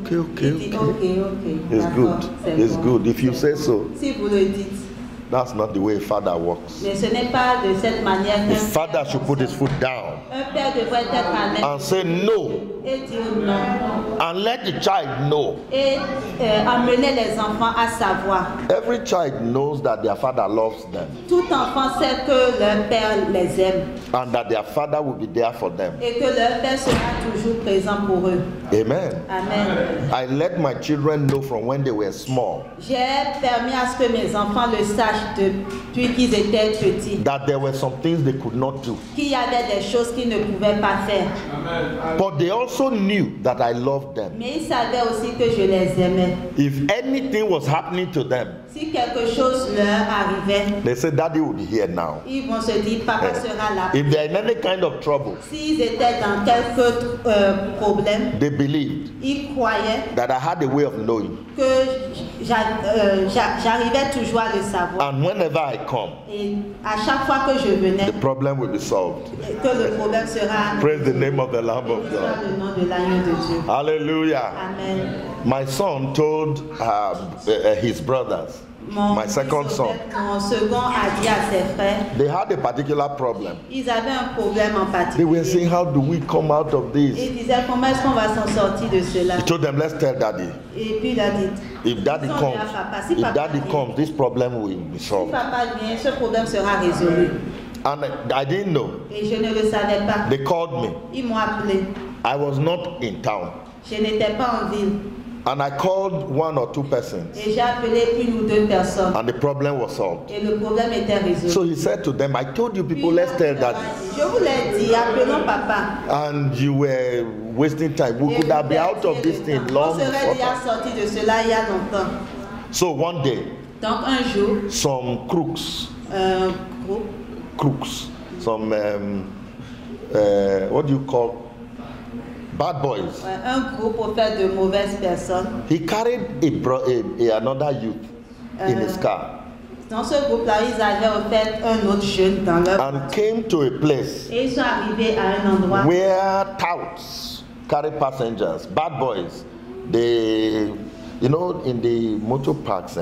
Il dit ok. It's D'accord, good. c'est It's bon. good. If you say so, Si vous le dites. that's not the way a father works. Mais ce n'est pas de cette manière The qu'un father père should put his fonctionne. foot down Un père devrait être à l'aise and say no et dire non. and let the child know. Et amener les enfants à savoir. Every child knows that their father loves them Tout enfant sait que leur père les aime and that their father will be there for them. et que leur père sera toujours présent pour eux. Amen. Amen. I let my children know from when they were small J'ai permis à ce que mes enfants le sachent depuis qu'ils étaient petits, that there were some things they could not do. qu'il y avait des choses qu'ils ne pouvaient pas faire. But they also knew that I loved them. Mais ils savaient aussi que je les aimais. If anything was happening to them, Si quelque chose leur arrivait, they said, Daddy will be here now. ils vont se dire, papa sera là. If they're in any kind of trouble, S'ils étaient dans quelques problèmes, they believed ils croyaient that I had a way of knowing. que j'arrivais toujours à le savoir. And whenever I come, Et à chaque fois que je venais, the problem will be solved. que le problème sera Praise the name of the Lamb of soit God. le nom de l'agneau de Dieu. Hallelujah. Amen. My son told his brothers my second son, mon second a dit à ses frères, they had a particular problem. ils avaient un problème en They were particulier. saying, how do we come out of Et this? ils disaient, comment est-ce qu'on va s'en sortir de cela? He told them, let's tell daddy. Et puis il a dit, If daddy Disons comes, bien à papa, si if papa daddy vient, comes, this problem will be si solved. papa vient, ce problème sera résolu. And I didn't know. Et je ne le savais pas. They called me. Ils m'ont appelé. I was not in town. Je n'étais pas en ville. And I called one or two persons. Et j'ai appelé une ou deux personnes. And the problem was solved. Et le problème était résolu. So he said to them, I told you people, Puis, let's tell daddy. je vous l'ai dit, appelons papa. And you were wasting time. We Et could have vous been out of this perdiez thing le temps. long On serait déjà before. sorti de cela il y a longtemps. So one day, Donc un jour, some crooks, un groupe, some, what do you call, bad boys. un groupe au fait de mauvaises personnes. He carried another youth in his car Dans ce groupe-là, ils avaient au fait un autre jeune dans leur and came to a place et ils sont arrivés à un endroit where touts carry passengers, bad boys. They, you know, in the motor parks,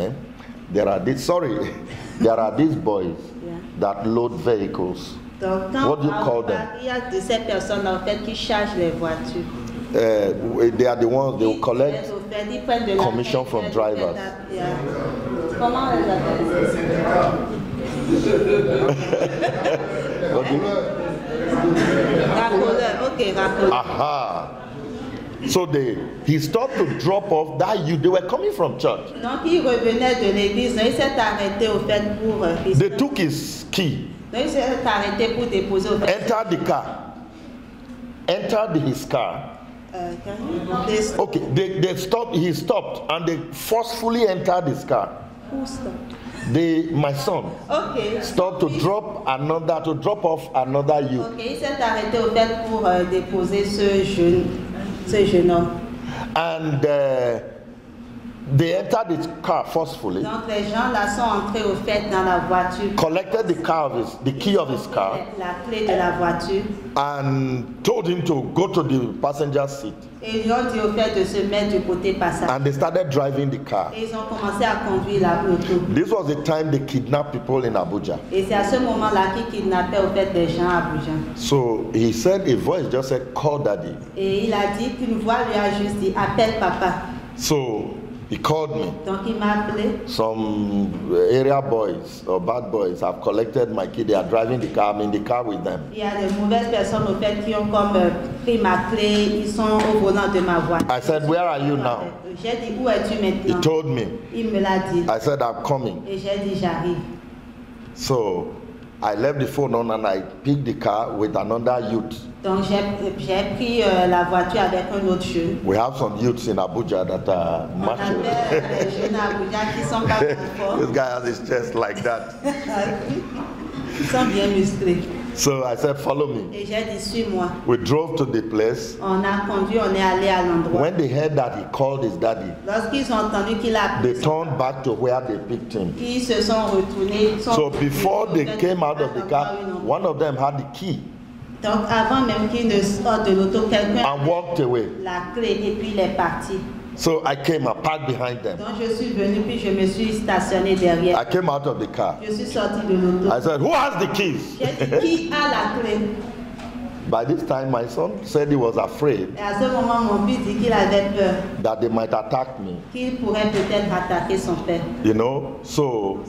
there are these boys that load vehicles. Donc, What do you quand call them? il y a de ces personnes en fait qui chargent les voitures. They are the ones they will collect Au fait, ils prennent de la commission from drivers. Comment on les appelle? Okay. Racoleur, ok, racoleur. Aha. So he stopped to drop off that youth. They were coming from church. Donc il revenait de l'église, donc il s'est arrêté au fait pour. They took his key, Donc il s'est arrêté pour déposer au fait. entered the car, entered his car. Okay, they stopped. He stopped, and they forcefully entered his car. My son Ok. stopped to drop off another youth. Ok, il s'est arrêté au fait pour déposer ce jeune homme. And they entered his car forcefully, Donc les gens là sont entrés au fait dans la voiture. collected the key of his car, La clé de la voiture. and told him to go to the passenger seat. Et ils lui ont dit au fait de se mettre du côté passager. And they started driving the car. Et ils ont commencé à conduire la moto. This was the time they kidnapped people in Abuja. Et c'est à ce moment-là qu'ils kidnappaient au fait des gens à Abuja. So he said, a voice just said, call daddy. Et il a dit qu'une voix lui a juste dit, appelle papa. So he called me. Donc il m'a appelé. Some area boys or bad boys have collected my key. They are driving the car. I'm in the car with them. Il y a de mauvaises personnes au fait qui ont comme pris ma clé. Ils sont au volant de ma voiture. I said, where are you now? J'ai dit, où es-tu He maintenant? told me. Il me l'a dit. I said, I'm coming. Et j'ai dit, j'arrive. So I left the phone on and I picked the car with another youth. Donc j'ai pris la voiture avec un autre jeune. We have some youths in Abuja that are On macho. avait des jeunes à Abuja qui sont pas conformes. This guy has his chest like that. Ils sont bien musclés. So I said, follow me. Et j'ai dit, suis-moi. We drove to the place. On a conduit, on est allé à l'endroit. When they heard that he called his daddy, Lorsqu'ils ont entendu qu'il a they appelé son turned back to where they picked him. ils se sont retournés. So before they came out of the car, one of them had the key Donc avant même qu'ils ne sortent de l'auto, quelqu'un and walked away. la clé et puis il est parti. So I came, I parked behind them. Donc je suis venu puis je me suis stationné derrière. I came out of the car. Je suis sorti de l'auto. I said, who has the keys? J'ai dit, qui a la clé? By this time, my son said he was afraid Et à ce moment, mon fils dit qu'il avait peur, that they might attack me. qu'il pourrait peut-être attaquer son père. You know, so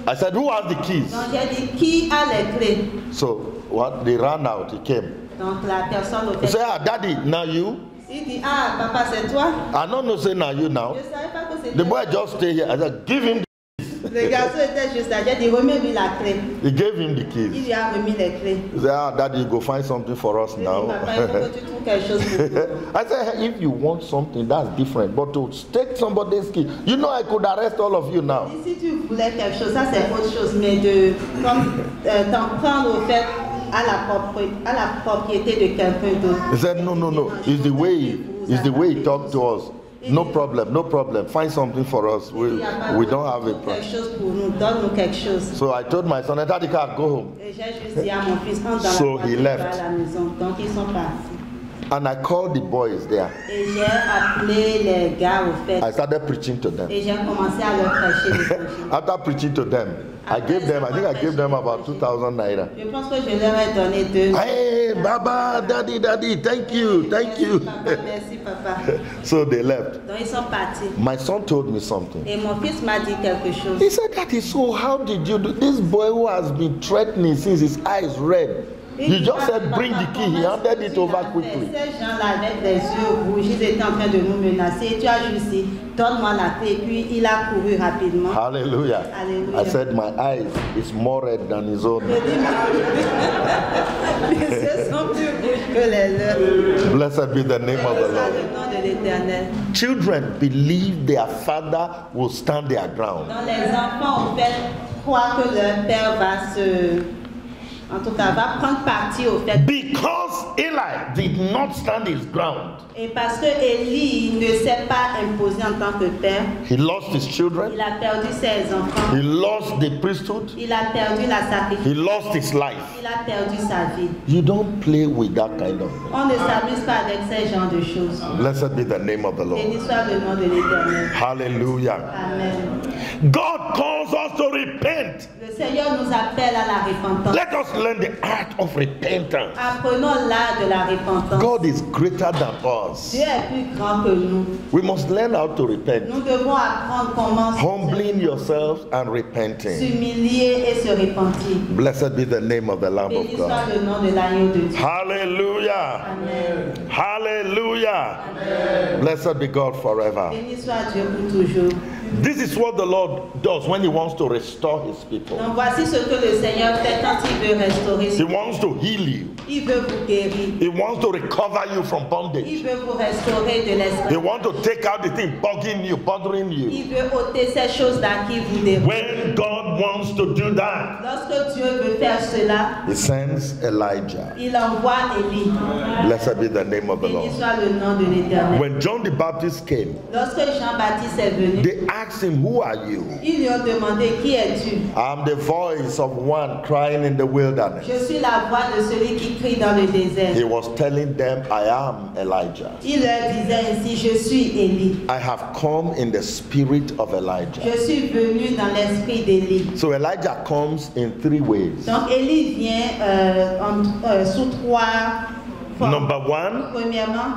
I said, who has the keys? Donc j'ai dit, qui a les clés? So what? They ran out. He came. Donc la personne au He fait, said, ah, daddy, now you? il dit, ah papa c'est toi? I don't know, say now you now. Je ne savais pas que c'était The boy toi. just stay here. I said, give him. Le garçon était juste là. J'ai dit, remets-lui la clé. He gave him the Il keys. lui a remis les clés. He said, ah, daddy, go find something for us Il dit, now. papa, il faut que tu trouves quelque chose pour nous. I said, hey, if you want something, that's different. But to take somebody's key, you know, I could arrest all of you now. Et si tu voulais quelque chose, ça c'est autre chose, mais de t'en prendre au fait à la propriété de quelqu'un d'autre. He said, no. It's the way he talked to us. No problem. Find something for us. We don't have a Quelque problem. chose pour nous, donne-nous quelque chose. So I told my son, enter the car, go home. Et j'ai juste dit à mon fils, entre dans So la he voiture, left. va à la maison. Donc ils sont partis. And I called the boys there. Et j'ai appelé les gars au fait. I started preaching to them. Et j'ai commencé à leur prêcher l'évangile. After preaching to them, I gave them about 2,000 naira. Je pense que je leur ai donné 2. Hey, Baba, Daddy, thank you. Merci, papa. So they left. Donc ils sont partis. My son told me something. Et mon fils m'a dit quelque chose. He said, Daddy, so how did you do this? Boy who has been threatening since his eyes red. You just said bring the key. He handed it over quickly. Ces gens-là avec les yeux rouges, ils étaient en train de nous menacer. Tu as juste dit, donne-moi la clé. Et puis il a couru rapidement. Hallelujah. Alléluia. I said my eyes is more red than his own. Mes yeux sont plus rouges que les leurs. Blessed be the name of the Glorifié soit Lord. le nom de l'Éternel. Children believe their father will stand their ground. Donc les enfants au fait croient que leur père va va prendre parti au fait. Because Eli did not stand his ground. Et parce que Élie ne s'est pas imposé en tant que père, He lost his children. il a perdu ses enfants, He lost the priesthood. il a perdu la sacrifice, He lost his life. il a perdu sa vie. You don't play with that kind of thing. On ne s'amuse pas avec ce genre de choses. Blessed be the name of the Lord. Béni soit le nom de l'Éternel. Hallelujah. Amen. God calls us to repent. Le Seigneur nous appelle à la repentance. Let us learn the art of repentance. Apprenons l'art de la repentance. God is greater than us. Dieu est plus grand que nous. We must learn how to repent. Nous devons apprendre comment Humbling yourselves and repenting. s'humilier et se repentir. Blessed be the name of the Lamb Béni of soit God. le nom de l'agneau de Dieu. Hallelujah. Amen. Hallelujah. Blessed be God forever. Béni soit Dieu pour toujours. This is what the Lord does when He wants to restore His people. Donc voici ce que le Seigneur fait quand il veut restaurer. He wants to heal you. Il veut vous guérir. He wants to recover you from bondage. Il veut vous restaurer de He l'espace. wants to take out the thing bugging you, bothering you. Il veut ôter ces choses-là qui vous dérangent. When God wants to do that, Lorsque Dieu veut faire cela, He sends Elijah. il envoie Élie. Blessed be the name of the Béni Lord. soit le nom de l'Éternel. When John the Baptist came, Lorsque Jean-Baptiste est venu, they asked him, "Who are you?" ils lui ont demandé qui es-tu. I'm the voice of one crying in the wilderness. Je suis la voix de celui qui crie dans le désert. He was telling them, I am Elijah. Il leur disait ainsi, je suis Élie. I have come in the spirit of Elijah. Je suis venu dans l'esprit d'Élie. So Elijah comes in three ways. Donc Élie vient sous 3 formes. Number one, Premièrement,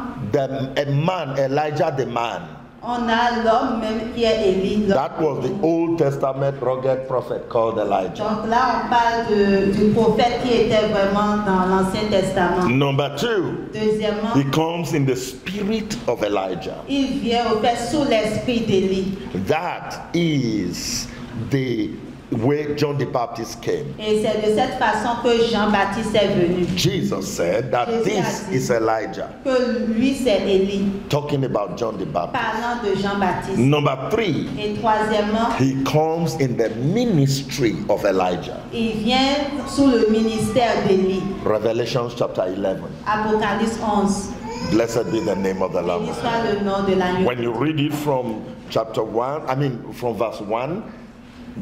a man, Elijah the man. on a l'homme même qui est Élie. That was the Old Testament rugged prophet called Elijah. Donc là, on parle du prophète qui était vraiment dans l'Ancien Testament. Number two, Deuxièmement, he comes in the spirit of Elijah. il vient au fait sous l'esprit d'Élie. That is the way John the Baptist came. Et c'est de cette façon que Jean-Baptiste est venu. Jesus said that Jésus a this dit is Elijah. Que lui, c'est Élie, Talking about John the Baptist. parlant de Jean-Baptiste. Number three, Et troisièmement, he comes in the ministry of Elijah. il vient sous le ministère d'Élie. Revelation chapter 11. Apocalypse 11. Blessed be the name of the Lamb. Béni soit le nom de l'agneau. When you read it from chapter 1, from verse 1,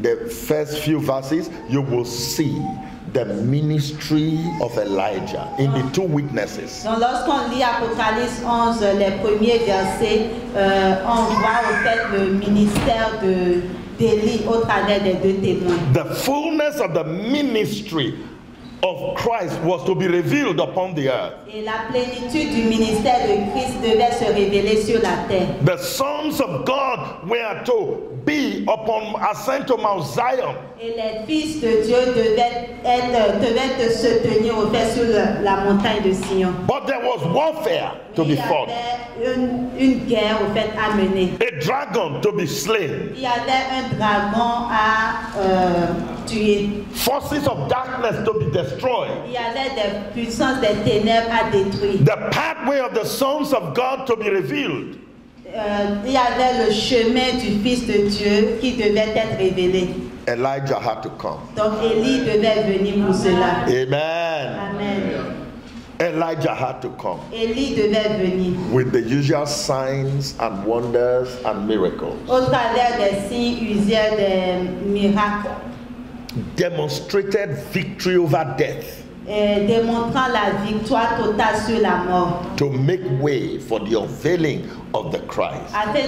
the first few verses, you will see the ministry of Elijah in the two witnesses. Donc lorsqu'on lit Apocalypse 11, les premiers versets, on voit au fait le ministère d'Élie au travers des deux témoins. The fullness of the ministry of Christ was to be revealed upon the earth. Et la plénitude du ministère de Christ devait se révéler sur la terre. The sons of God were to be upon ascent to Mount Zion. Et les fils de Dieu devaient se tenir au fait sur la montagne de Sion. But there was warfare to Mais be fought, il y avait une guerre au fait à mener. a dragon to be slain, Il y avait un dragon à tuer. forces of darkness to be destroyed. Il y avait des puissances des ténèbres à détruire. The pathway of the sons of God to be revealed. Il y avait le chemin du Fils de Dieu qui devait être révélé. Elijah had to come. Donc Élie devait venir pour cela. Amen. Amen. Elijah had to come Élie devait venir with the usual signs and wonders and miracles, au travers des signes usuels, des miracles, demonstrated victory over death. démontrant la victoire totale sur la mort, to make way for the unveiling of the Christ. afin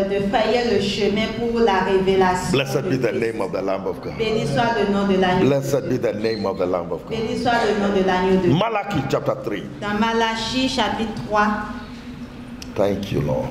de frayer le chemin pour la révélation. Blessed de be the Christ. name of the Lamb of God. Béni soit le nom de l'agneau. Blessed be the name of the Lamb of God. Béni soit le nom de l'agneau de Dieu. Malachi chapter 3. Dans Malachie chapitre 3. Thank you, Lord.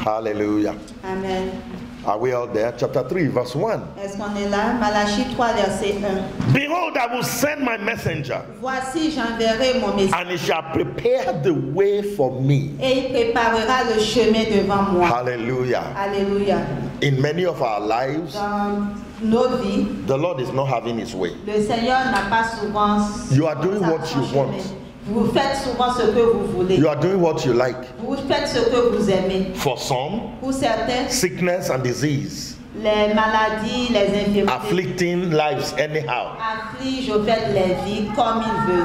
Hallelujah. Amen. Are we all there? Chapter 3, verse 1. Est-ce qu'on est là? Malachie 3, verset 1. Behold, I will send my messenger, Voici, j'enverrai mon messager, and he shall prepare the way for me. et il préparera le chemin devant moi. Hallelujah. Alléluia. In many of our lives, Dans nos vies, the Lord is not having his way. le Seigneur n'a pas souvent You are doing what son you chemin. want. Vous faites souvent ce que vous voulez. You are doing what you like. Vous faites ce que vous aimez. For some, Pour certains, sickness and disease, les maladies, les infirmités afflicting lives anyhow. affligent au fait les vies comme il veut.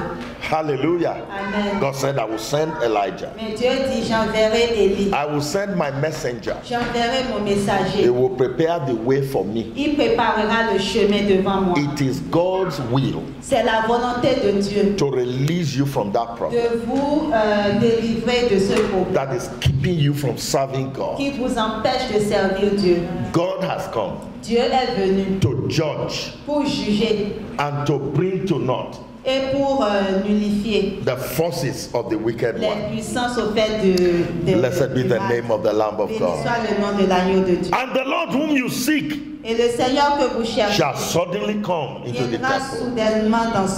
Hallelujah. Amen. God said, I will send Elijah. Mais Dieu dit, j'enverrai Élie. I will send my messenger. J'enverrai mon He messager. will prepare the way for me. Il préparera le chemin devant moi. It is God's will C'est la volonté de Dieu to release you from that problem de vous délivrer de ce problème that is keeping you from serving God. qui vous empêche de servir Dieu. God has come Dieu est venu to judge pour juger and to bring to naught et pour nullifier the forces of the wicked les one. puissances au fait de Blessed be du the mal. name of the Lamb of Béni God. soit le nom de l'agneau de Dieu. And the Lord whom you seek Et le Seigneur que vous cherchez shall suddenly come into the viendra temple. soudainement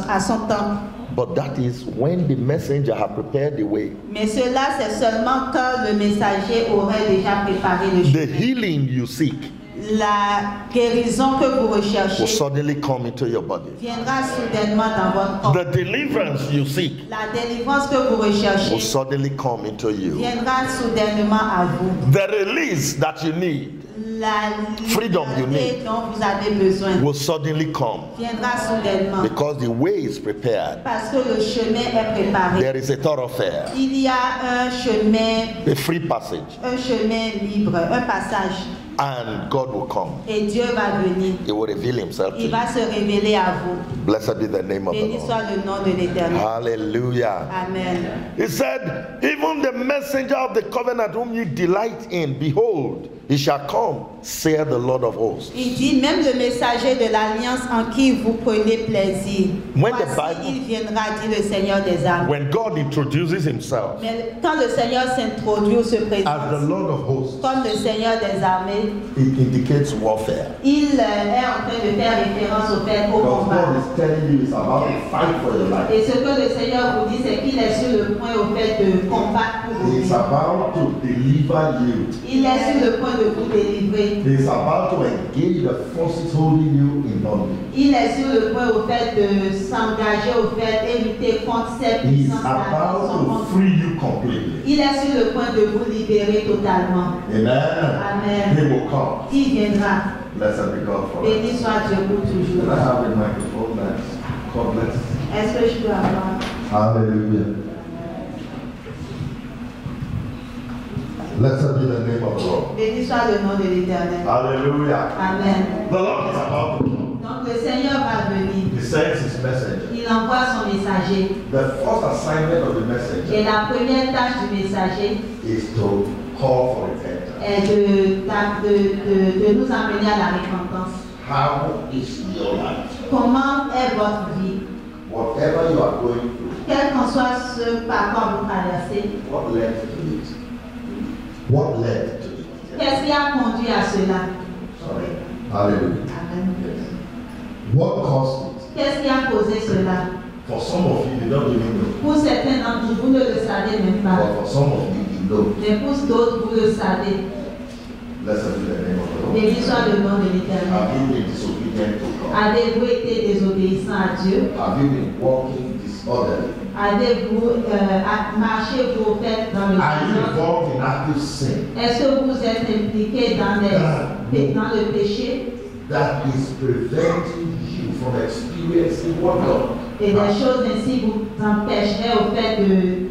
à son temple. But that is when the messenger has prepared the way. Mais cela, c'est seulement quand le messager aurait déjà préparé le The chemin. healing you seek La guérison que vous will recherchez suddenly come into your body. viendra soudainement dans votre corps. The deliverance you seek La délivrance que vous recherchez will suddenly come into you. viendra soudainement à vous. The release that you need La Freedom you liberté need. dont vous avez besoin will suddenly come viendra soudainement because the way is prepared. parce que le chemin est préparé. There is a thoroughfare, Il y a un chemin libre, un passage, and God will come. et Dieu va venir. He will reveal himself to Il you. va se révéler à vous. Blessed be the name of the Béni Lord. soit le nom de l'Éternel. Hallelujah. Amen. He said, even the messenger of the covenant whom you delight in, behold, he shall come, saith the Lord of hosts. Il dit, même le messager de l'alliance en qui vous prenez plaisir. When the Voici, Bible- il viendra, dit le Seigneur des armées. When God introduces himself Mais quand le Seigneur s'introduit ou se as the présente Lord of hosts, comme le Seigneur des armées, it indicates warfare. il est en train de faire référence au fait au combat. is telling you it's about to fight for your life. Et ce que le Seigneur vous dit, c'est qu'il est sur le point au fait de combattre pour vous. about to deliver you. Il est sur le point de vous délivrer. He is about to engage the forces holding you in bondage. Il est sur le point au fait de s'engager au fait et lutter contre ces He is puissances about to free you completely. Il est sur le point de vous libérer totalement. Amen. Amen. He will come. Il viendra. Blessed be God for Béni soit Dieu pour toujours. Can I have the microphone? God bless. Est-ce que je peux avoir? Hallelujah. Blessed be the name of the Lord. Béni soit le nom de l'Éternel. Hallelujah. Amen. The Lord is about to come. Donc le Seigneur va venir. He sends his messenger. Il envoie son messager. The first assignment of the Et messenger la première tâche du messager is to call for repentance. est de nous amener à la repentance. How is your life? Comment est votre vie? Whatever you are going through, Quel qu'en soit ce par quoi vous traversez, what led to it? What led to it? qu'est-ce qui a conduit à cela? Sorry. Hallelujah. Amen. What caused it? Qu'est-ce qui a causé cela? For some of you, you don't even know. Pour certains d'entre vous, vous ne le savez même pas. But for some of you, you know. Mais pour d'autres, vous le savez. Blessed be the name of the Lord. Béni soit le nom de l'Éternel. Have you been disobedient to God? Avez-vous été désobéissant à Dieu? Have you been walking disorderly? Avez-vous marché au fait dans le Are you désordre? involved in active sin Est-ce que vous êtes impliqué dans le péché that is preventing you from experiencing what God et des has? choses ainsi vous empêcheraient au fait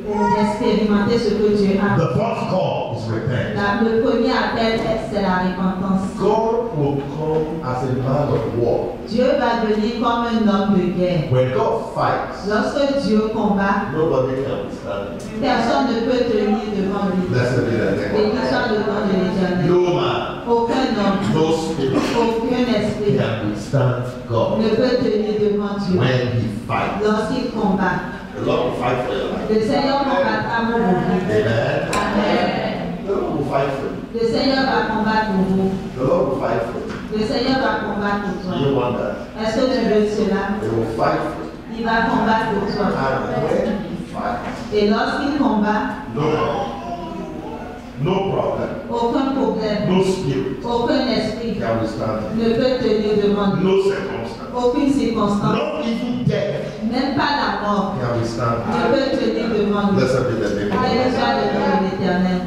d'expérimenter ce que Dieu a. The first call is repent. Le premier appel, c'est la repentance. God will come as a man of war. Dieu va venir comme un homme de guerre. When God fights, Lorsque Dieu combat, nobody can withstand him. personne ne peut tenir devant lui. Blessed be the name Béni of soit le nom de l'Éternel. No man, Aucun homme, no spirit aucun esprit can withstand God ne peut tenir devant Dieu when he fights. lorsqu'il combat. The Lord will fight for your life. Le Seigneur combattra pour vous. Amen. Amen. The Lord will fight for you. Le Seigneur va combattre pour vous. The Lord will fight for you. Le Seigneur va combattre pour Do toi. you want that? Est-ce que tu veux cela? He will fight for you. Il va combattre pour toi. And when he fights, Et lorsqu'il combat, no problem, aucun problème, no spirit aucun esprit can withstand him. ne peut tenir devant lui. No circumstance, Aucune circonstance, not even death même pas la mort, can withstand ne him. peut tenir devant lui. Blessed be the name of Béni the soit le Lord. nom de l'Éternel.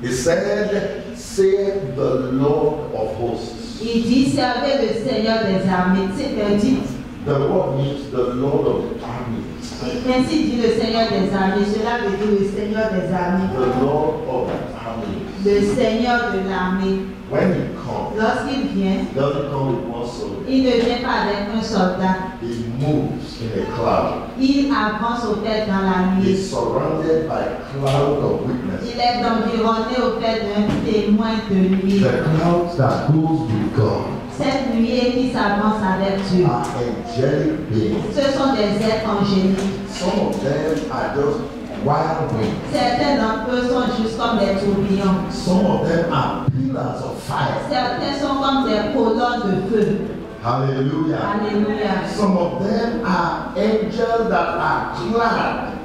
He said, "Save the Lord of hosts." Il dit, servez le Seigneur des armées. Dit, The word means the Lord of the armies. ainsi dit le Seigneur des armées. Cela veut dire le Seigneur des armées. The Lord of the armies. Le Seigneur de l'armée. When he comes, Lorsqu'il vient, he doesn't come with one soldier. il ne vient pas avec un soldat. He moves in a cloud. Il avance au fait dans la nuit. He's surrounded by a cloud of witnesses. Il est environné au fait d'un témoin de nuit. The cloud that goes with God Cette nuée qui s'avance avec Dieu. are angelic beings. Ce sont des êtres angéliques. Some of them are just wild wings. Certains d'entre eux sont juste comme des tourbillons. Some of them are pillars of fire. Certains sont comme des colonnes de feu. Hallelujah. Alléluia. Some of them are angels that are clad.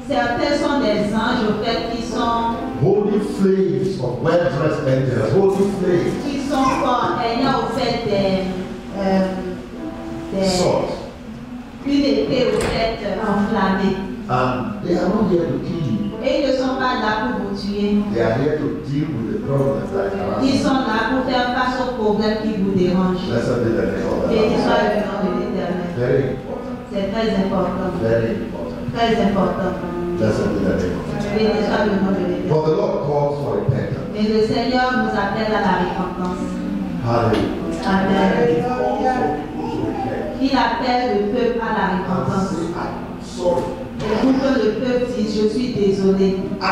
Certains sont des anges au fait qui sont Holy flames of well-dressed angels. Holy flames. comme ayant au fait Swords. une épée au fait enflammée. And they are not here to kill you. Et ils ne sont pas là pour vous tuer. They are here to deal with the problems that are Ils around. sont là pour faire face aux problèmes qui vous dérangent. Blessed be the name of the Béni Lord. soit le nom de l'Éternel. Very important. C'est très important. Very important. Très important. Blessed be the name of the Lord. Béni soit le nom de l'Éternel. For the Lord calls for repentance. Et le Seigneur nous appelle à la repentance. Hallelujah. Amen. He calls for people to repent. Il appelle le peuple à la And repentance. say, I'm sorry. Et pour que le peuple dise, je suis désolé. I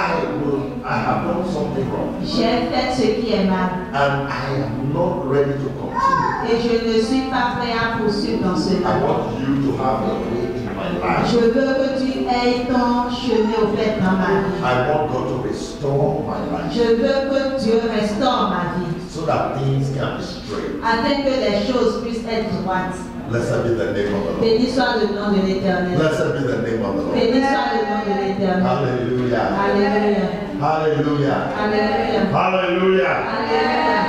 have done something wrong. J'ai fait ce qui est mal. And I am not ready to continue. Et je ne suis pas prêt à poursuivre dans I cela. want you to have your way in my life. Je veux que tu aies ton chemin au fait dans ma vie. I want God to restore my life Je veux que Dieu restaure ma vie. so that things can be straight. Afin que les choses puissent être droites. Blessed be the name of the Lord. Béni soit le nom de l'Éternel. Blessed be the name of the Lord. Béni soit le nom de l'Éternel. Hallelujah. Alléluia. Hallelujah. Alléluia. Hallelujah. Alléluia.